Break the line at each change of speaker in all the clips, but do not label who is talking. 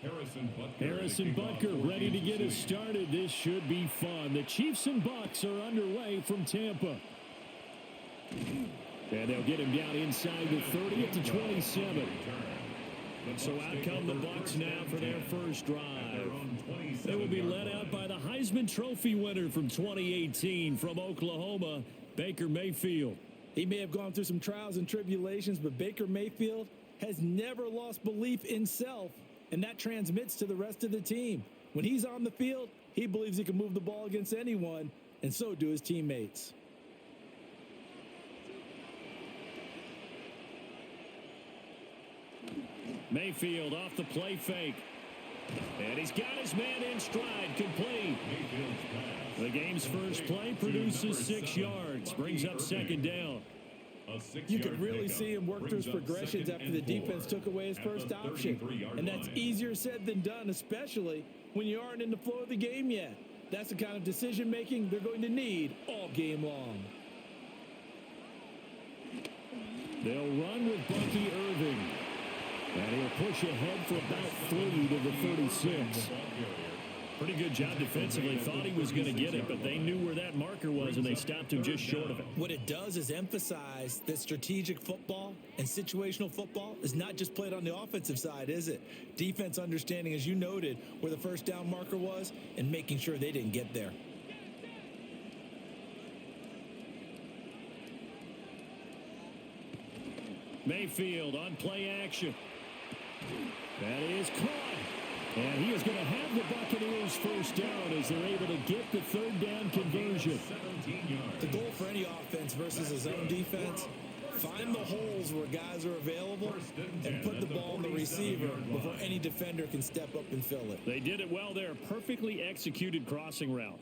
Harrison Butker ready to get us started. This should be fun. The Chiefs and Bucs are underway from Tampa. And they'll get him down inside the 30 at the 27. So out come the Bucs now for their first drive. They will be led out by the Heisman Trophy winner from 2018 from Oklahoma, Baker Mayfield.
He may have gone through some trials and tribulations, but Baker Mayfield has never lost belief in self, and that transmits to the rest of the team. When he's on the field, he believes he can move the ball against anyone, and so do his teammates.
Mayfield off the play fake. And he's got his man in stride, complete. The game's first play produces 6 yards, brings up second down.
You could really see him work through his progressions after the defense took away his first option. And that's easier said than done, especially when you aren't in the flow of the game yet. That's the kind of decision-making they're going to need all game long.
They'll run with Bucky Irving. And he'll push ahead for about 3 to the 36. Pretty good job defensively. Thought he was going to get it, but they knew where that marker was, and they stopped him just short of it.
What it does is emphasize that strategic football and situational football is not just played on the offensive side, is it? Defense understanding, as you noted, where the first down marker was and making sure they didn't get there.
Mayfield on play action. That is caught. And he is going to have the Buccaneers first down as they're able to get the third down conversion.
The goal for any offense versus a zone defense, find the holes where guys are available and put the ball on the receiver before any defender can step up and fill it.
They did it well there. Perfectly executed crossing route.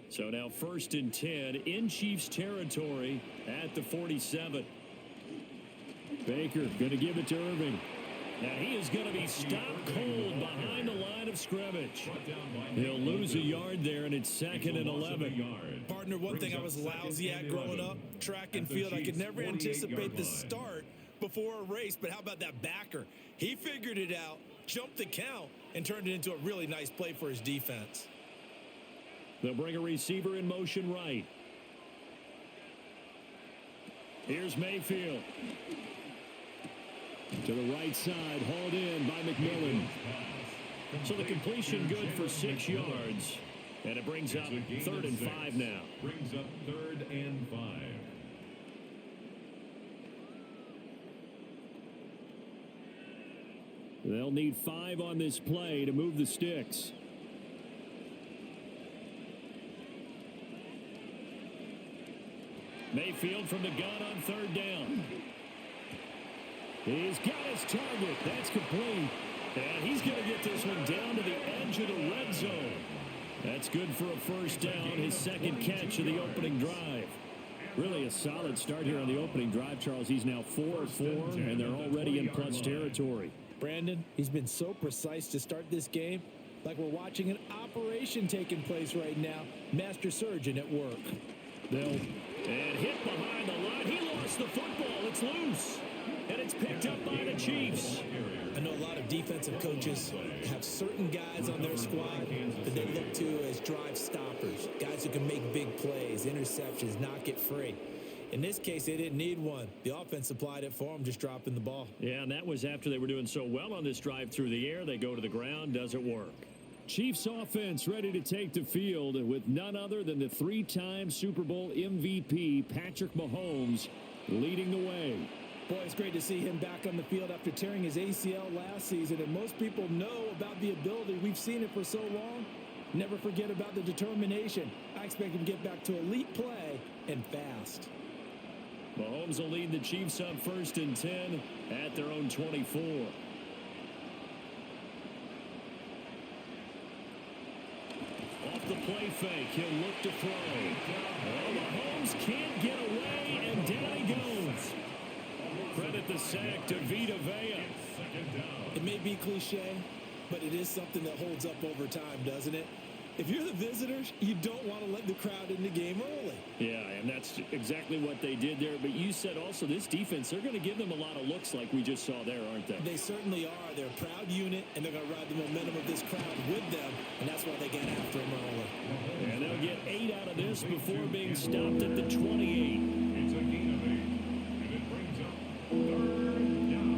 So now 1st and 10 in Chiefs territory at the 47. Baker going to give it to Irving. Now he is going to be stopped cold behind the line of scrimmage. He'll lose a yard there, and it's 2nd and 11.
Partner, one thing I was lousy at growing up, track and field, I could never anticipate the start before a race, but how about that backer? He figured it out, jumped the count, and turned it into a really nice play for his defense.
They'll bring a receiver in motion right. Here's Mayfield. To the right side, hauled in by McMillan. So the completion good for 6 yards. And it brings up 3rd and 5 now.
Brings up 3rd and 5.
They'll need 5 on this play to move the sticks. Mayfield from the gun on 3rd down. He's got his target. That's complete. And he's going to get this one down to the edge of the red zone. That's good for a first down, his 2nd catch of the opening drive. Really a solid start here on the opening drive, Charles. He's now 4 of 4, and they're already in plus territory.
Brandon, he's been so precise to start this game, like we're watching an operation taking place right now. Master surgeon at work.
And hit behind the line. He lost the football. It's loose. And it's picked up by the Chiefs.
I know a lot of defensive coaches have certain guys on their squad that they look to as drive stoppers, guys who can make big plays, interceptions, knock it free. In this case, they didn't need one. The offense supplied it for them, just dropping the ball.
Yeah, and that was after they were doing so well on this drive through the air. They go to the ground, doesn't work. Chiefs offense ready to take the field with none other than the 3-time Super Bowl MVP, Patrick Mahomes, leading the way.
Boy, it's great to see him back on the field after tearing his ACL last season. And most people know about the ability. We've seen it for so long. Never forget about the determination. I expect him to get back to elite play and fast.
Mahomes will lead the Chiefs up 1st and 10 at their own 24. Off the play fake, he'll look to throw. Oh, Mahomes can't get away, and down he goes. Credit the sack to Vita Vea.
It may be cliche, but it is something that holds up over time, doesn't it? If you're the visitors, you don't want to let the crowd in the game early.
Yeah, and that's exactly what they did there. But you said also this defense, they're going to give them a lot of looks like we just saw there, aren't they?
They certainly are. They're a proud unit, and they're going to ride the momentum of this crowd with them, and that's why they get after them early.
And they'll get 8 out of this before being stopped at the 28.
It's a gain of 8, and it brings up 3rd down.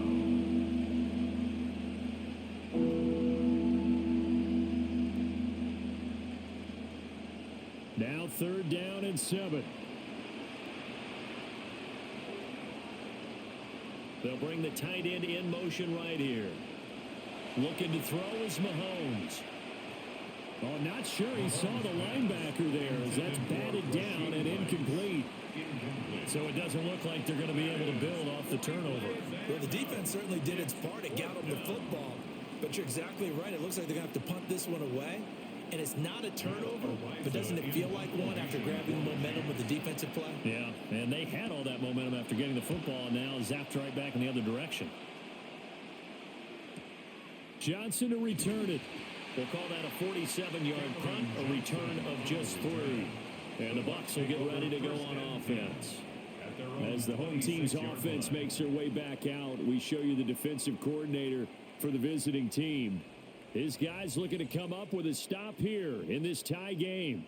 Now 3rd down and 7. They'll bring the tight end in motion right here. Looking to throw is Mahomes. Oh, not sure he saw the linebacker there as that's batted down and incomplete. So it doesn't look like they're going to be able to build off the turnover.
Well, the defense certainly did its part to get them the football. But you're exactly right. It looks like they're going to have to punt this one away. And it's not a turnover, but doesn't it feel like one after grabbing momentum with the defensive play?
Yeah, and they had all that momentum after getting the football, and now zapped right back in the other direction. Johnson to return it. We'll call that a 47-yard punt, a return of just 3. And the Bucs will get ready to go on offense. As the home team's offense makes their way back out, we show you the defensive coordinator for the visiting team. His guys looking to come up with a stop here in this tie game.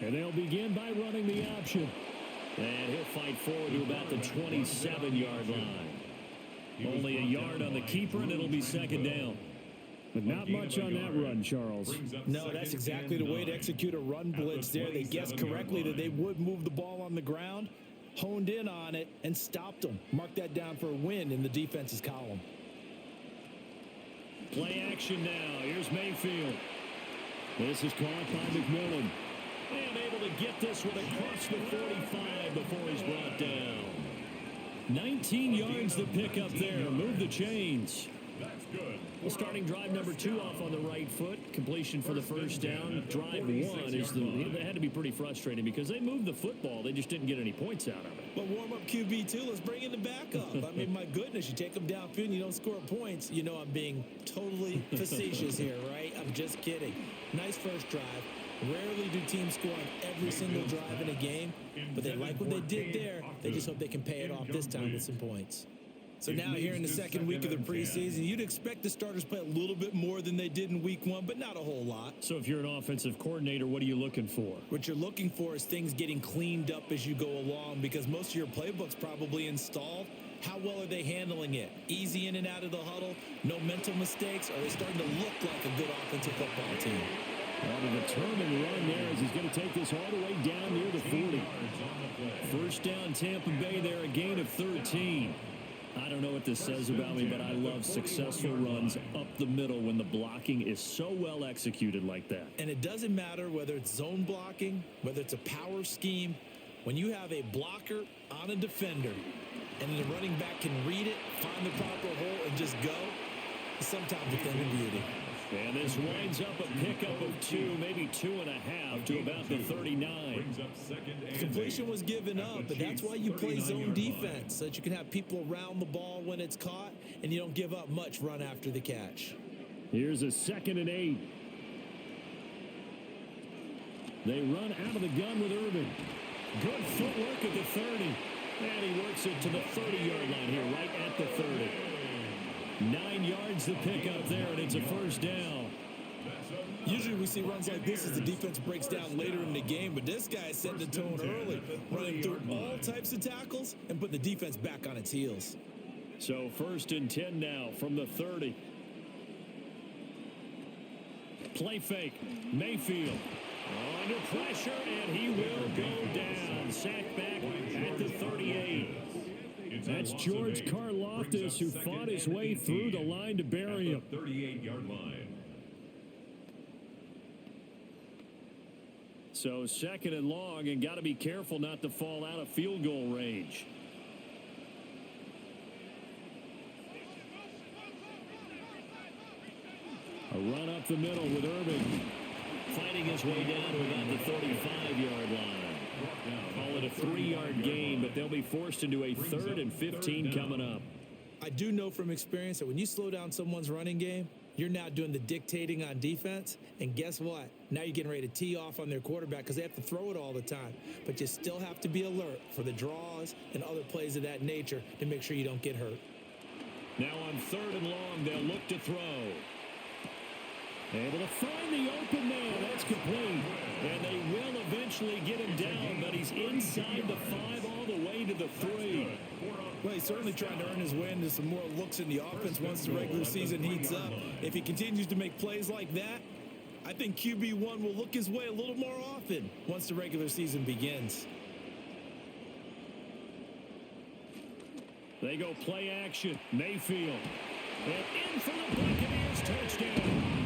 And they'll begin by running the option. And he'll fight forward to about the 27-yard line. Only a yard on the keeper, and it'll be 2nd down. But not much on that run, Charles.
No, that's exactly the way to execute a run blitz there. They guessed correctly that they would move the ball on the ground, honed in on it, and stopped them. Mark that down for a win in the defense's column.
Play action now. Here's Mayfield. This is caught by McMillan. And able to get this one across the 45 before he's brought down. 19 yards the pick up there. Move the chains.
That's good.
Well, starting drive number 2 off on the right foot. Completion for the first down. Drive 1 is that had to be pretty frustrating because they moved the football. They just didn't get any points out of it.
But warm-up QB2, let's bring in the backup. I mean, my goodness, you take them downfield and you don't score points. You know I'm being totally facetious here, right? I'm just kidding. Nice first drive. Rarely do teams score on every single drive in a game, but they like what they did there. They just hope they can pay it off this time with some points. So now here in the second week of the preseason, you'd expect the starters play a little bit more than they did in week 1, but not a whole lot.
So if you're an offensive coordinator, what are you looking for?
What you're looking for is things getting cleaned up as you go along because most of your playbook's probably installed. How well are they handling it? Easy in and out of the huddle, no mental mistakes, or are they starting to look like a good offensive football team?
On a determined run there as he's going to take this all the way down near the 40. First down Tampa Bay there, a gain of 13. I don't know what this says about me, but I love successful runs up the middle when the blocking is so well executed like that.
And it doesn't matter whether it's zone blocking, whether it's a power scheme. When you have a blocker on a defender and the running back can read it, find the proper hole, and just go, sometimes a thing of beauty.
And this winds up a pickup of 2, maybe 2.5 to about the 39.
Completion was given up, but that's why you play zone defense, so that you can have people around the ball when it's caught, and you don't give up much run after the catch.
Here's a 2nd and 8. They run out of the gun with Irvin. Good footwork at the 30. And he works it to the 30-yard line here, right at the 30. 9 yards the pick up there, and it's a first down.
Usually we see runs like this as the defense breaks down later in the game, but this guy is setting the tone early, running through all types of tackles and putting the defense back on its heels.
So 1st and 10 now from the 30. Play fake. Mayfield under pressure, and he will go down. Sacked back at the 38. That's George Karlaftis, who fought his way through the line to bury him.
38-yard line.
So 2nd and long, and got to be careful not to fall out of field goal range. A run up the middle with Irving. Fighting his way down to about the 35-yard line. Call it a 3-yard gain, but they'll be forced into a 3rd and 15 coming up.
I do know from experience that when you slow down someone's running game, you're now doing the dictating on defense. And guess what? Now you're getting ready to tee off on their quarterback because they have to throw it all the time. But you still have to be alert for the draws and other plays of that nature to make sure you don't get hurt.
Now on 3rd and long, they'll look to throw. Able to find the open man. That's complete. And they will eventually get him down, but he's inside the 5 all the way to the 3.
Well, he's certainly trying to earn his way into some more looks in the offense once the regular season heats up. If he continues to make plays like that, I think QB1 will look his way a little more often once the regular season begins.
They go play action. Mayfield. And in for the Buccaneers touchdown.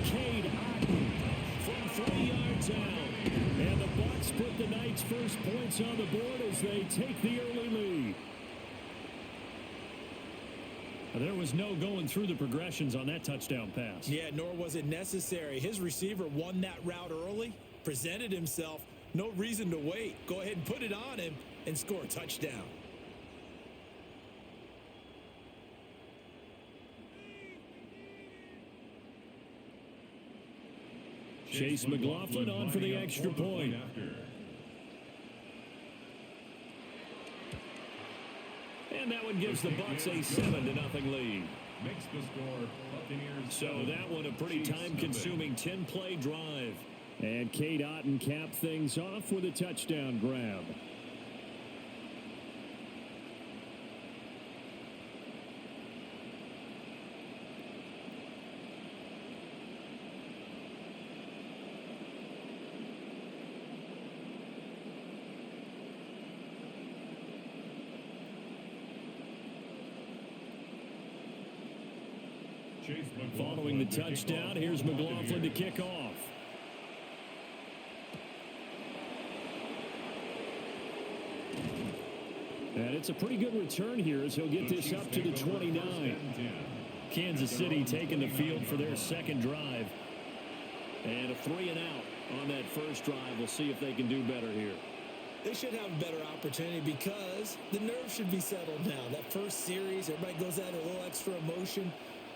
Cade Otton from 3 yards out. And the Bucs put the Knights' first points on the board as they take the early lead. There was no going through the progressions on that touchdown pass.
Yeah, nor was it necessary. His receiver won that route early, presented himself. No reason to wait. Go ahead and put it on him and score a touchdown.
Chase McLaughlin on for the extra point. And that one gives the Bucs a 7-0 lead.
Makes the score Buccaneers.
So that one a pretty time-consuming 10-play drive. And Cade Otton capped things off with a touchdown grab. Following the touchdown, here's McLaughlin to kick off. And it's a pretty good return here as he'll get this up to the 29. Kansas City taking the field for their second drive. And a 3-and-out on that first drive. We'll see if they can do better here.
They should have a better opportunity because the nerves should be settled now. That first series, everybody goes out a little extra emotion.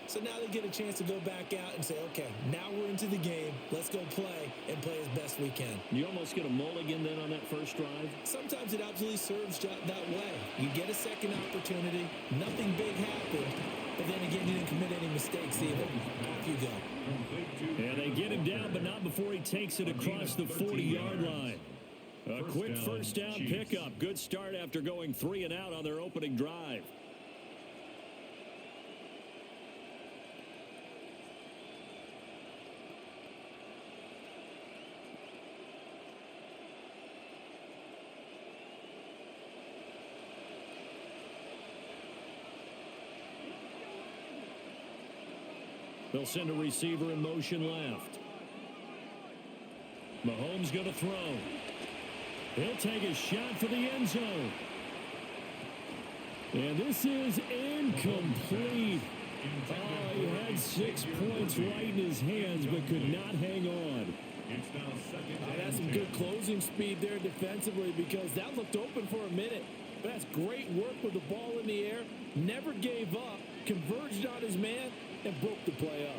So now they get a chance to go back out and say, okay, now we're into the game. Let's go play and play as best we can.
You almost get a mulligan then on that first drive?
Sometimes it absolutely serves that way. You get a second opportunity. Nothing big happened. But then again, you didn't commit any mistakes either. Off you go.
And they get him down, but not before he takes it across the 40-yard line. A quick first down pickup. Good start after going 3-and-out on their opening drive. They'll send a receiver in motion left. Mahomes going to throw. He'll take a shot for the end zone. And this is incomplete. Oh, he had 6 points right in his hands, but could not hang on.
That's some good closing speed there defensively because that looked open for a minute. That's great work with the ball in the air. Never gave up. Converged on his man and broke the play up.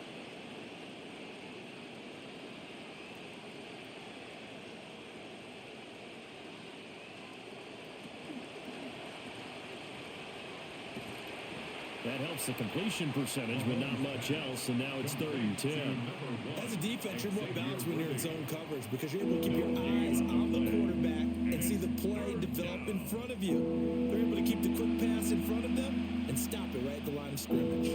That helps the completion percentage, but not much else, and now it's 3rd and 10.
As a defense, you're more balanced when you're in zone coverage because you're able to keep your eyes on the quarterback and see the play develop in front of you. They're able to keep the quick pass in front of them and stop it right at the line of scrimmage.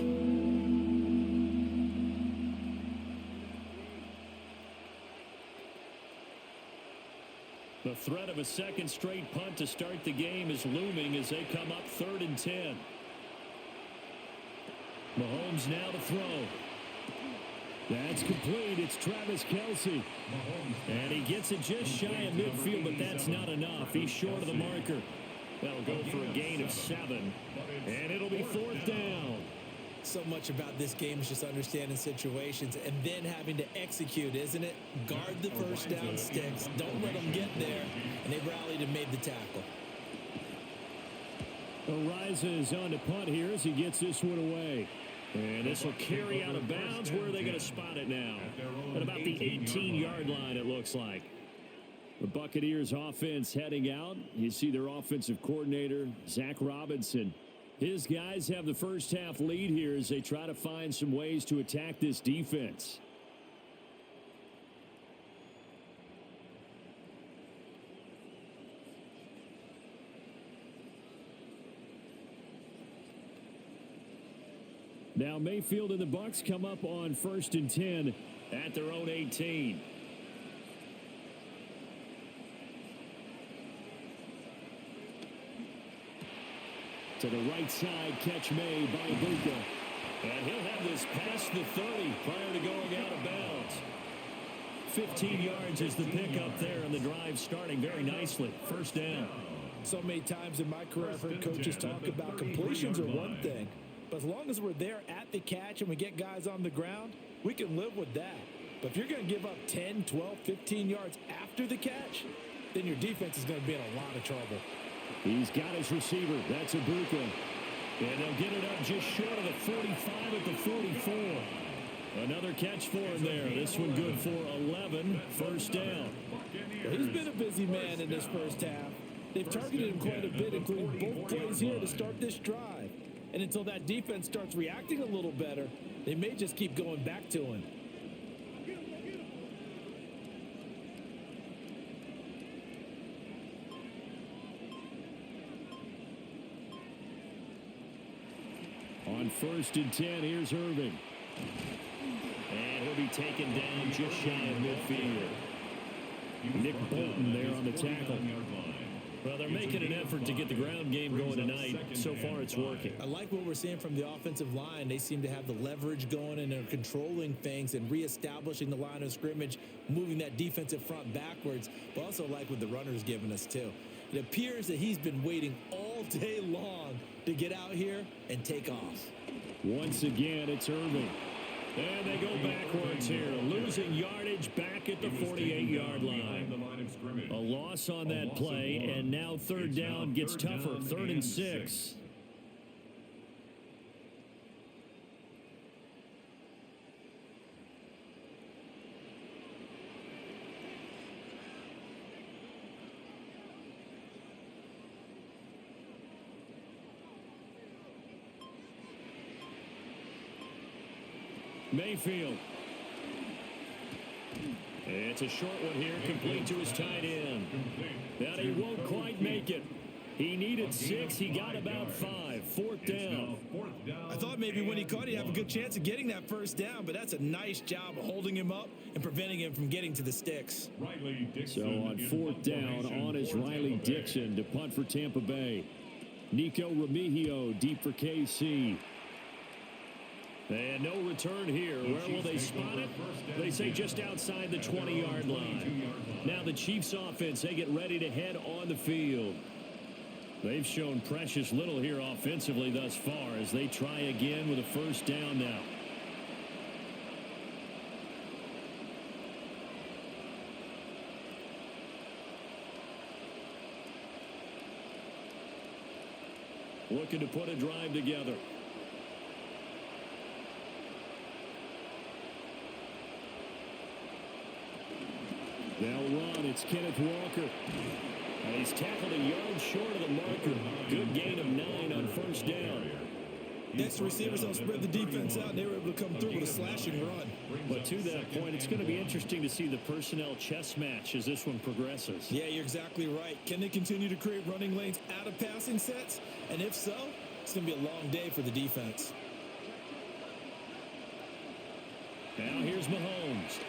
The threat of a second straight punt to start the game is looming as they come up 3rd and 10. Mahomes now to throw. That's complete. It's Travis Kelce. And he gets it just shy of midfield, but that's not enough. He's short of the marker. That'll go for a gain of 7. And it'll be 4th down.
So much about this game is just understanding situations and then having to execute, isn't it? Guard the first down sticks. Don't let them get there. And they rallied and made the tackle.
Ariza is on to punt here as he gets this one away. And this will carry out of bounds. Where are they going to spot it now? At about the 18-yard line, it looks like. The Buccaneers offense heading out. You see their offensive coordinator, Zach Robinson. His guys have the first half lead here as they try to find some ways to attack this defense. Now Mayfield and the Bucs come up on 1st and 10 at their own 18. To the right side, catch made by Ibuka. And he'll have this past the 30 prior to going out of bounds. 15 yards is the pickup there, and the drive starting very nicely. First down.
So many times in my career, I've heard coaches talk about completions are one thing. But as long as we're there at the catch and we get guys on the ground, we can live with that. But if you're going to give up 10, 12, 15 yards after the catch, then your defense is going to be in a lot of trouble.
He's got his receiver. That's Ibuka. And they'll get it up just short of the 45 at the 44. Another catch for him there. This one good for 11. First down.
Well, he's been a busy man in this first half. They've targeted him quite a bit, including both plays here to start this drive. And until that defense starts reacting a little better, they may just keep going back to him.
On 1st and 10, here's Irving. And he'll be taken down just shy of midfield. Nick Bolton there on the tackle. Well, they're making an effort to get the ground game going tonight. So far, it's working.
I like what we're seeing from the offensive line. They seem to have the leverage going, and they're controlling things and reestablishing the line of scrimmage, moving that defensive front backwards. But also like what the runner's giving us, too. It appears that he's been waiting all day long to get out here and take off.
Once again, it's Irving. And they go backwards here, losing yardage back at the 48-yard line. A loss on that play, and now 3rd down gets tougher, 3rd and 6. Mayfield. It's a short one here, complete to his tight end. But he won't quite make it. He needed 6. He got about 5. 4th down.
I thought maybe when he caught, he'd have a good chance of getting that first down, but that's a nice job of holding him up and preventing him from getting to the sticks.
So on 4th down, on is Riley Dixon to punt for Tampa Bay. Nico Remigio deep for KC. And no return here. Where will they spot it? They say just outside the 20-yard line. Now the Chiefs offense, they get ready to head on the field. They've shown precious little here offensively thus far as they try again with a first down now. Looking to put a drive together. Now run, it's Kenneth Walker. And he's tackled a yard short of the marker. Good gain of 9 on first down.
Next, receivers don't spread the defense out, and they were able to come through with a slashing run.
But to that point, it's going to be interesting to see the personnel chess match as this one progresses.
Yeah, you're exactly right. Can they continue to create running lanes out of passing sets? And if so, it's going to be a long day for the defense.
Now here's Mahomes.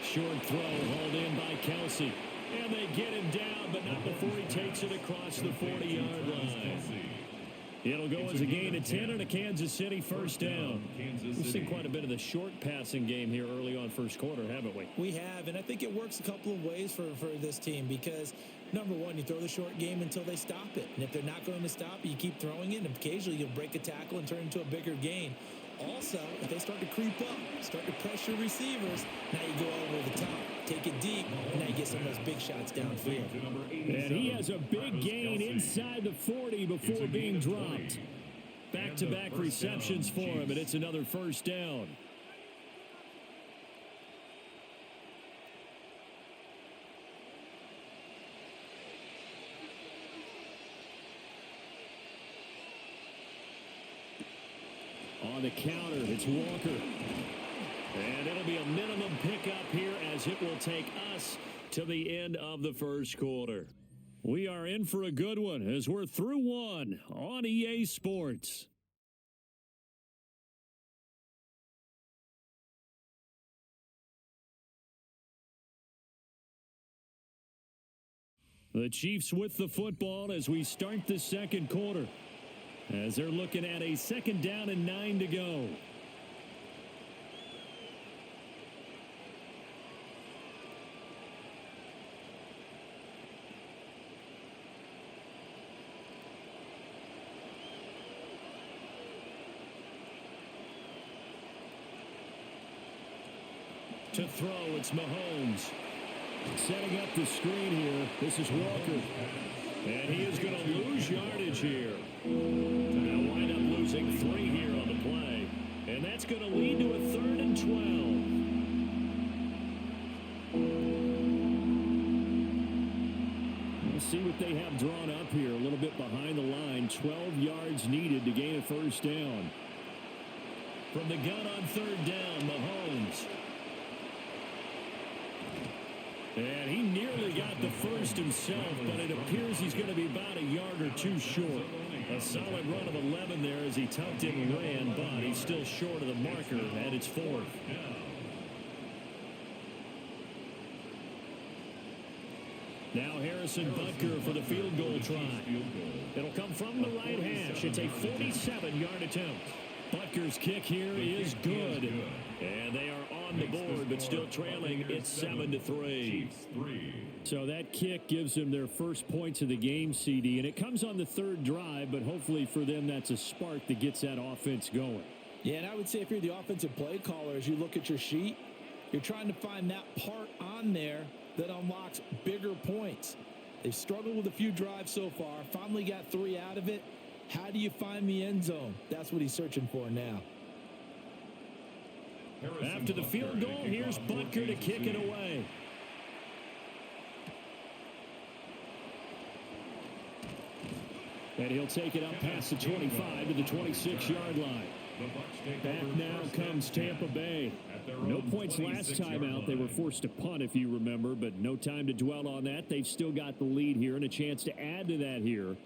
Short throw hauled in by Kelsey. And they get him down, but not before he takes it across the 40-yard line. It'll go as a gain of 10 and a Kansas City first down. We've seen quite a bit of the short passing game here early on first quarter, haven't we?
We have, and I think it works a couple of ways for this team because, number one, you throw the short game until they stop it. And if they're not going to stop it, you keep throwing it, and occasionally you'll break a tackle and turn into a bigger gain. Also, if they start to creep up, start to pressure receivers, now you go over the top, take it deep, and now you get some of those big shots downfield.
And he has a big gain inside the 40 before being dropped. Back-to-back receptions for him, and it's another first down. On the counter, it's Walker. And it'll be a minimum pickup here as it will take us to the end of the first quarter. We are in for a good one as we're through one on EA Sports. The Chiefs with the football as we start the second quarter, as they're looking at a second down and 9 to go. To throw, it's Mahomes. Setting up the screen here. This is Walker. And he is going to lose yardage here. Now wind up losing 3 here on the play. And that's going to lead to a 3rd and 12. We'll see what they have drawn up here. A little bit behind the line. 12 yards needed to gain a first down. From the gun on 3rd down, Mahomes. And he nearly got the first himself, but it appears he's going to be about a yard or 2 short. A solid run of 11 there as he tucked in and ran, but he's still short of the marker, and it's 4th. Now Harrison Butker for the field goal try. It'll come from the right hash. It's a 47-yard attempt. Butker's kick here is good. And they are on the board, but still trailing. It's 7-3. So that kick gives them their first points of the game, CD. And it comes on the 3rd drive, but hopefully for them that's a spark that gets that offense going.
Yeah, and I would say if you're the offensive play caller, as you look at your sheet, you're trying to find that part on there that unlocks bigger points. They've struggled with a few drives so far. Finally got 3 out of it. How do you find the end zone? That's what he's searching for now.
After the field goal, here's Butker to kick it away. And he'll take it up past the 25 to the 26-yard line. Back now comes Tampa Bay. No points last time out. They were forced to punt, if you remember, but no time to dwell on that. They've still got the lead here and a chance to add to that here.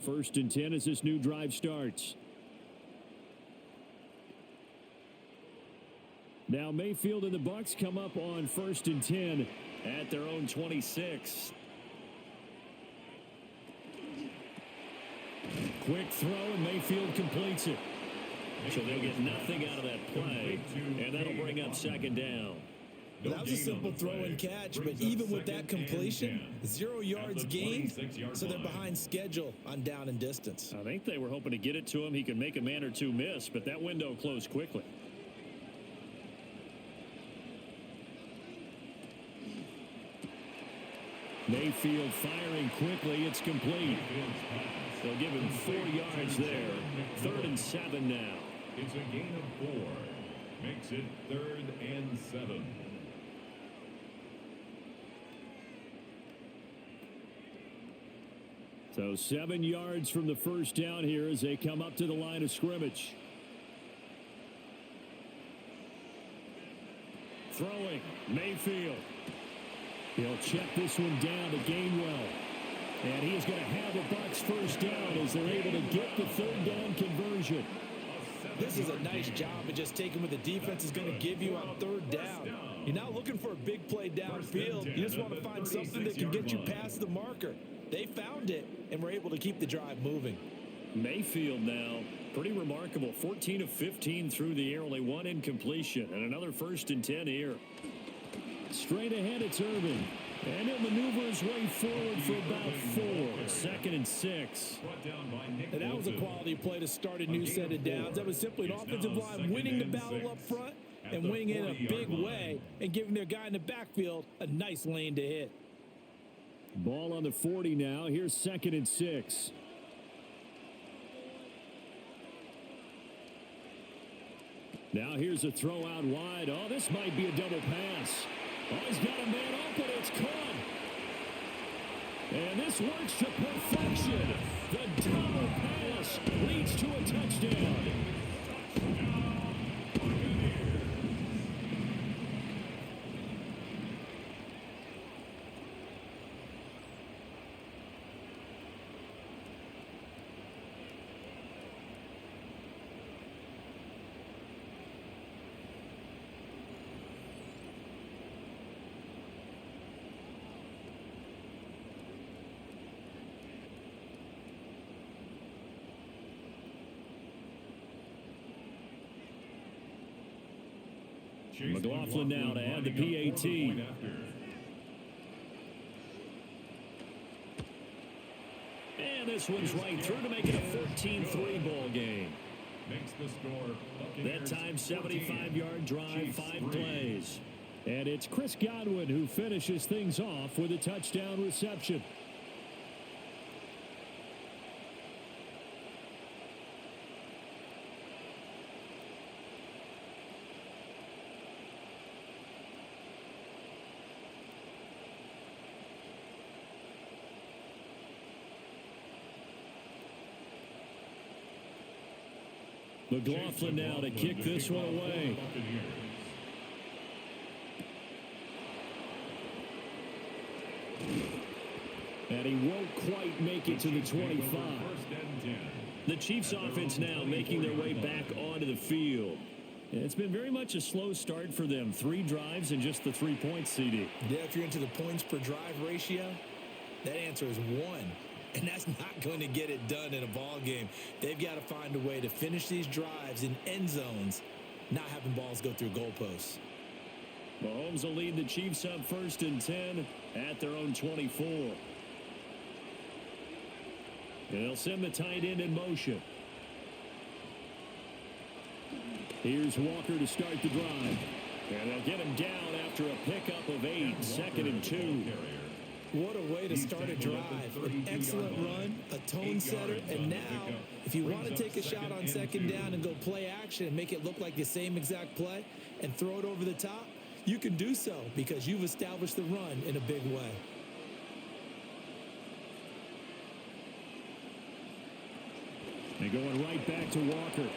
1st and 10 as this new drive starts. Now Mayfield and the Bucs come up on 1st and 10 at their own 26. Quick throw and Mayfield completes it. So they'll get nothing out of that play, and that'll bring up 2nd down.
That was a simple throw and catch, but even with that completion, 0 yards gained, so they're behind schedule on down and distance.
I think they were hoping to get it to him. He can make a man or 2 miss, but that window closed quickly. Mayfield firing quickly. It's complete. They'll give him 4 yards there. 3rd and 7 now.
It's a gain of 4. Makes it 3rd and 7.
So 7 yards from the first down here as they come up to the line of scrimmage. Throwing, Mayfield. He'll check this one down to Gainwell. And he is going to have a Bucs first down as they're able to get the 3rd down conversion.
This is a nice job of just taking what the defense is going to give you on 3rd down. You're not looking for a big play downfield. You just want to find something that can get you past the marker. They found it and were able to keep the drive moving.
Mayfield now, pretty remarkable. 14 of 15 through the air, only one incompletion, and another 1st and 10 here. Straight ahead, it's Irvin. And he'll maneuver his way forward for about 4. 2nd and 6.
And that was a quality play to start a new set of downs. That was simply an offensive line winning the battle up front and winning in a big way and giving their guy in the backfield a nice lane to hit.
Ball on the 40 now. Here's 2nd and 6. Now here's a throw out wide. Oh, this might be a double pass. Oh, he's got a man open. It's caught. And this works to perfection. The double pass leads to a touchdown. McLaughlin now to add the PAT. And this one's right through to make it a 14-3 ball game. That time, 75-yard drive, 5 plays. And it's Chris Godwin who finishes things off with a touchdown reception. McLaughlin now to kick this one away. And he won't quite make it to the 25. The Chiefs offense now making their way back onto the field. It's been very much a slow start for them. 3 drives and just the 3 points, CD.
Yeah, if you're into the points per drive ratio, that answer is 1. And that's not going to get it done in a ball game. They've got to find a way to finish these drives in end zones, not having balls go through goalposts.
Mahomes will lead the Chiefs up 1st and 10 at their own 24. And they'll send the tight end in motion. Here's Walker to start the drive. And they'll get him down after a pickup of 8, 2nd and 2.
What a way to start a drive. An excellent run, a tone setter, and now if you want to take a shot on 2nd down and go play action and make it look like the same exact play and throw it over the top, you can do so because you've established the run in a big way.
They're going right back to Walker.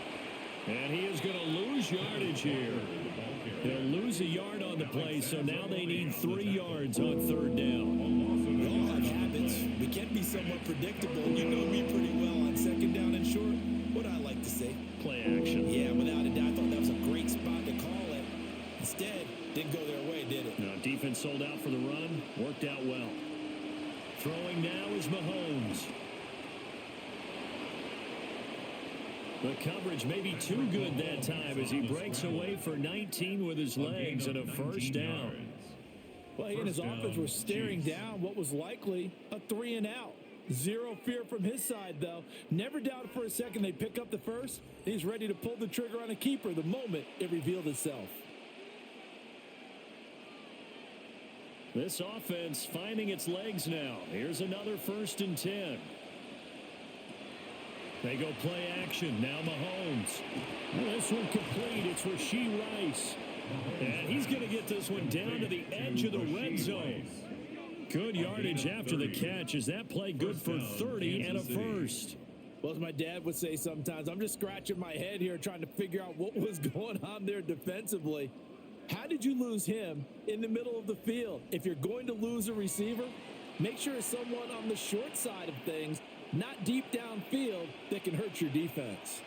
And he is going to lose yardage here. They'll lose a yard on the play, so now they need 3 yards on 3rd down.
We all have habits. We can be somewhat predictable. You know me pretty well on 2nd down and short. What I like to say?
Play action.
Yeah, without a doubt. I thought that was a great spot to call it. Instead, didn't go their way, did it?
No, defense sold out for the run. Worked out well. Throwing now is Mahomes. The coverage may be too good that time as he breaks away for 19 with his legs and a 1st down.
Well, he and his offense were staring down what was likely a 3 and out. Zero fear from his side, though. Never doubted for a second they'd pick up the first. He's ready to pull the trigger on a keeper the moment it revealed itself.
This offense finding its legs now. Here's another 1st and 10. They go play action. Now Mahomes. This one complete. It's Rashee Rice. And he's going to get this one down to the edge of the red zone. Good yardage after the catch. Is that play good for 30 and a 1st?
Well, as my dad would say sometimes, I'm just scratching my head here trying to figure out what was going on there defensively. How did you lose him in the middle of the field? If you're going to lose a receiver, make sure it's someone on the short side of things, not deep downfield, that can hurt your defense.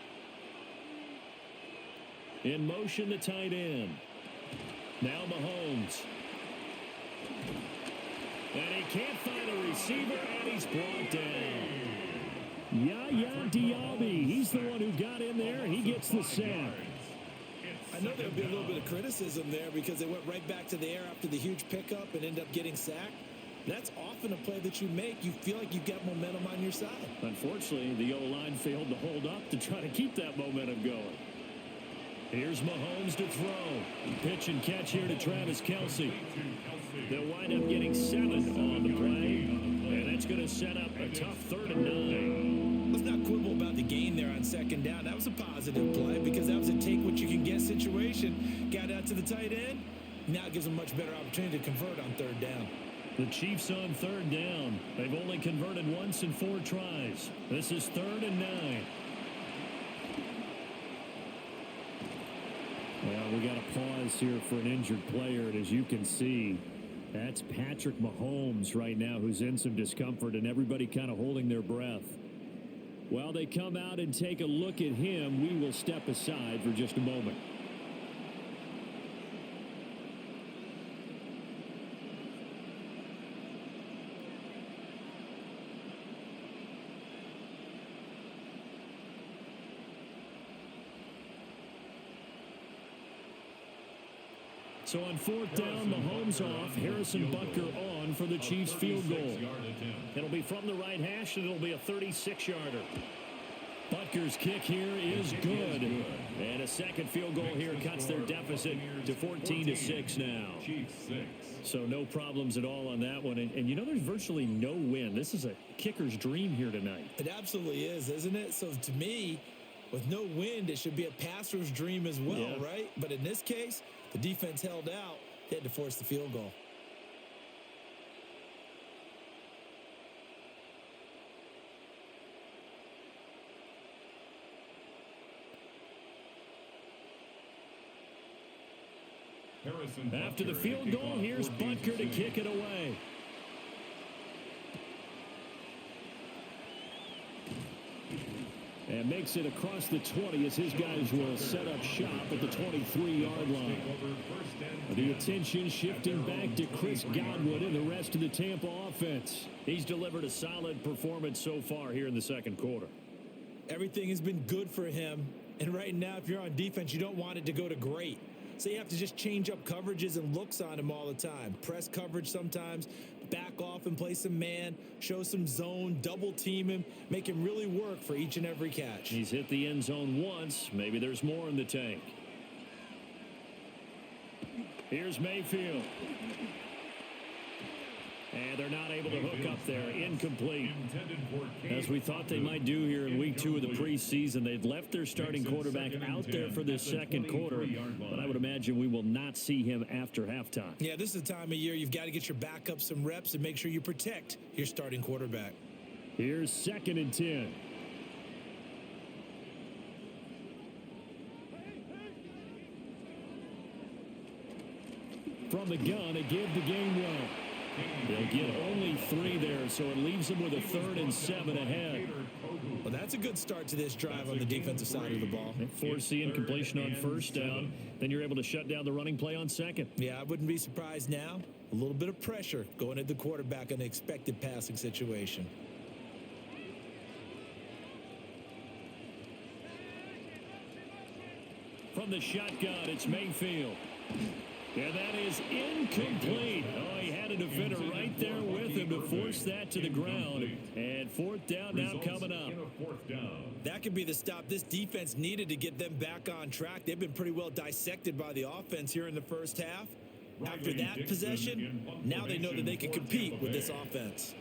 In motion, the tight end. Now Mahomes. And he can't find a receiver, and he's brought down. Yaya Diaby, he's the one who got in there. He gets the sack.
I know there'll be a little bit of criticism there because they went right back to the air after the huge pickup and end up getting sacked. That's often a play that you make. You feel like you've got momentum on your side.
Unfortunately, the O-line failed to hold up to try to keep that momentum going. Here's Mahomes to throw. Pitch and catch here to Travis Kelce. They'll wind up getting 7 on the play, and that's going to set up a tough 3rd and 9.
Let's not quibble about the gain there on 2nd down. That was a positive play because that was a take-what-you-can-get situation. Got out to the tight end. Now it gives them much better opportunity to convert on 3rd down.
The Chiefs on 3rd down. They've only converted once in 4 tries. This is 3rd and 9. Well, we got a pause here for an injured player, and as you can see, that's Patrick Mahomes right now who's in some discomfort, and everybody kind of holding their breath. While they come out and take a look at him, we will step aside for just a moment. So on 4th down, Mahomes off, Harrison Butker on for the Chiefs field goal. It'll be from the right hash, and it'll be a 36-yarder. Butker's kick here is good. And a second field goal here cuts their deficit to 14-6 now. So no problems at all on that one. And you know, there's virtually no wind. This is a kicker's dream here tonight.
It absolutely is, isn't it? So to me, with no wind, it should be a passer's dream as well, right? But in this case, the defense held out. They had to force the field goal.
After the field goal, here's Butker to kick it away. And makes it across the 20 as his guys will set up shop at the 23-yard line. The attention shifting back to Chris Godwin and the rest of the Tampa offense. He's delivered a solid performance so far here in the second quarter.
Everything has been good for him. And right now, if you're on defense, you don't want it to go to great. So you have to just change up coverages and looks on him all the time. Press coverage sometimes, back off and play some man, show some zone, double team him, make him really work for each and every catch.
He's hit the end zone once. Maybe there's more in the tank. Here's Mayfield. And they're not able to hook up there. Incomplete. As we thought they might do here in week 2 of the preseason, they've left their starting quarterback out there for this second quarter. But I would imagine we will not see him after halftime.
Yeah, this is the time of year you've got to get your backup some reps and make sure you protect your starting quarterback.
Here's 2nd and 10. From the gun, a give to Gainwell. They'll get only 3 there, so it leaves them with a 3rd and 7 ahead.
Well, that's a good start to this drive on the defensive side of the ball.
Force the incompletion on 1st down. Then you're able to shut down the running play on 2nd.
Yeah, I wouldn't be surprised now. A little bit of pressure going at the quarterback in an expected passing situation.
From the shotgun, it's Mayfield. And that is incomplete. Oh, he had a defender right there with him to force that to the ground. And 4th down now coming up.
That could be the stop this defense needed to get them back on track. They've been pretty well dissected by the offense here in the first half. After that possession, now they know that they can compete with this offense.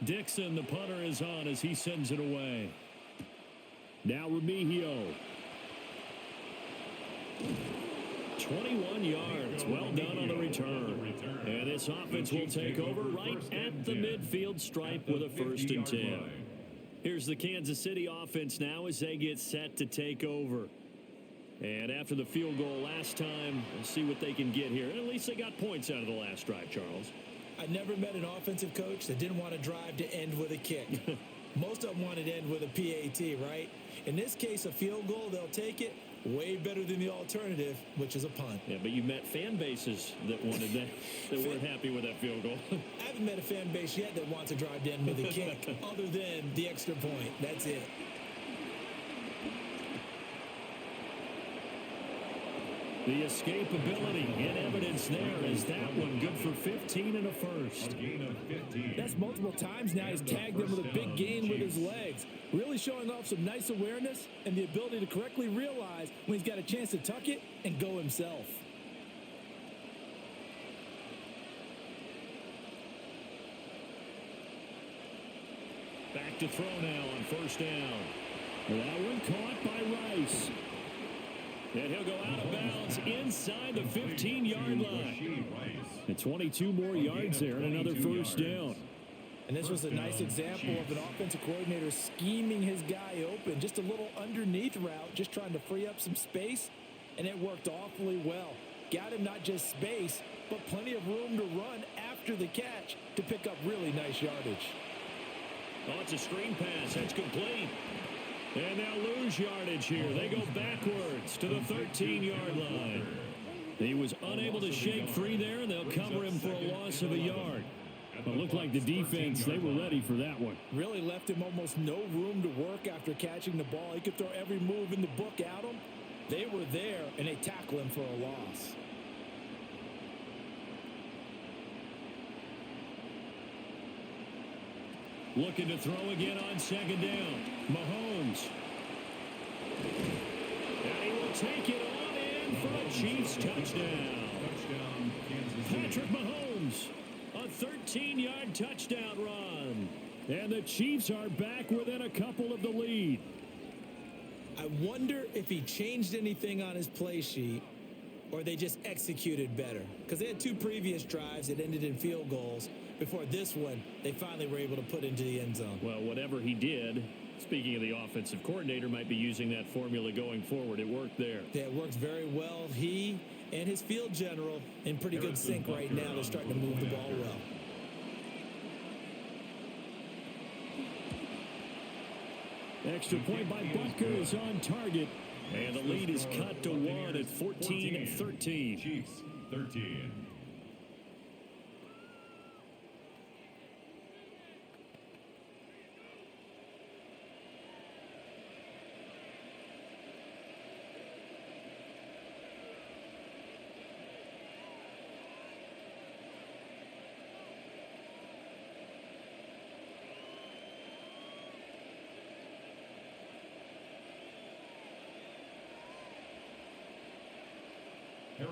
Dixon, the punter, is on as he sends it away. Now Remigio. 21 yards. Well done on the return. And this offense will take over right at the midfield stripe with a 1st and 10. Here's the Kansas City offense now as they get set to take over. And after the field goal last time, we'll see what they can get here. And at least they got points out of the last drive, Charles.
I never met an offensive coach that didn't want to drive to end with a kick. Most of them wanted to end with a PAT, right? In this case, a field goal, they'll take it. Way better than the alternative, which is a punt.
Yeah, but you met fan bases that wanted that, that weren't happy with that field goal.
I haven't met a fan base yet that wants to drive down with a kick other than the extra point. That's it.
The escapability in evidence there is that one good for 15 and a first.
A gain of 15.
That's multiple times now. He's tagged them with a big gain with his legs. Really showing off some nice awareness and the ability to correctly realize when he's got a chance to tuck it and go himself.
Back to throw now on first down. That one caught by Rice. And he'll go out of bounds inside the 15-yard line. And 22 more yards there and another first down.
And this was a nice example of an offensive coordinator scheming his guy open. Just a little underneath route, just trying to free up some space. And it worked awfully well. Got him not just space, but plenty of room to run after the catch to pick up really nice yardage.
Oh, it's a screen pass. That's complete. And now lose yardage here. They go backwards to the 13-yard line. He was unable to shake free there, and they'll cover him for a loss of a yard. But it looked like the defense, they were ready for that one.
Really left him almost no room to work after catching the ball. He could throw every move in the book at him. They were there, and they tackle him for a loss.
Looking to throw again on second down. Mahomes. And he will take it on in for a Chiefs touchdown. Patrick Mahomes, a 13-yard touchdown run. And the Chiefs are back within a couple of the lead.
I wonder if he changed anything on his play sheet or they just executed better. Because they had two previous drives that ended in field goals. Before this one, they finally were able to put into the end zone.
Well, whatever he did, speaking of the offensive coordinator, might be using that formula going forward. It worked there.
Yeah, it works very well. He and his field general in pretty good sync right now. They're starting to move the ball well.
Extra point by Butker is on target. And the lead is cut to 1 at 14-13.
Chiefs 13.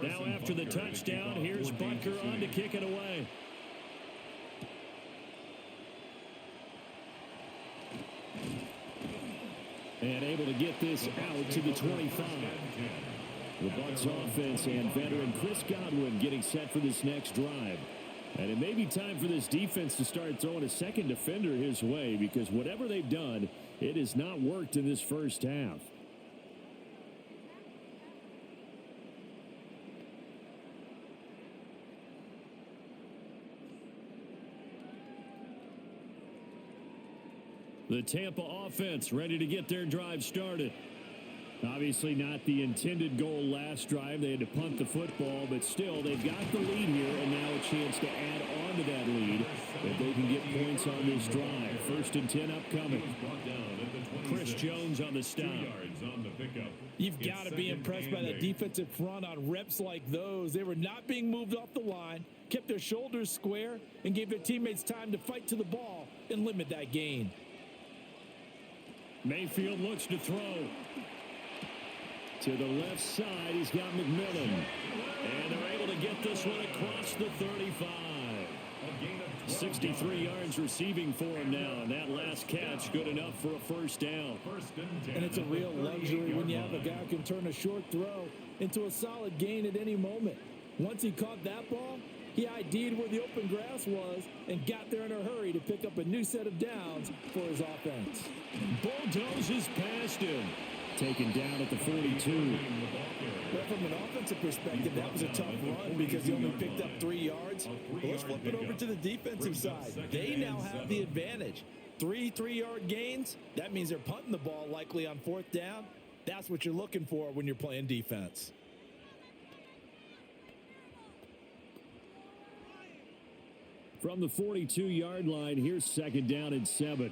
Now after the touchdown, here's Butker on to kick it away. And able to get this out to the 25. The Bucs offense and veteran Chris Godwin getting set for this next drive. And it may be time for this defense to start throwing a second defender his way, because whatever they've done, it has not worked in this first half. The Tampa offense ready to get their drive started. Obviously not the intended goal last drive. They had to punt the football, but still they've got the lead here, and now a chance to add on to that lead if they can get points on this drive. 1st and 10 upcoming. Chris Jones on the stop.
You've got to be impressed by the defensive front on reps like those. They were not being moved off the line, kept their shoulders square, and gave their teammates time to fight to the ball and limit that gain.
Mayfield looks to throw. To the left side, he's got McMillan. And they're able to get this one across the 35. 63 yards receiving for him now. And that last catch good enough for a first down.
And it's a real luxury when you have a guy who can turn a short throw into a solid gain at any moment. Once he caught that ball, he ID'd where the open grass was and got there in a hurry to pick up a new set of downs for his offense.
Bulldozes past him. Taken down at the 42.
Well, from an offensive perspective, that was a tough run because he only picked up 3 yards. But let's flip it over to the defensive side. They now have the advantage. 3 3-yard gains. That means they're punting the ball likely on 4th down. That's what you're looking for when you're playing defense.
From the 42-yard line, here's second down and 7.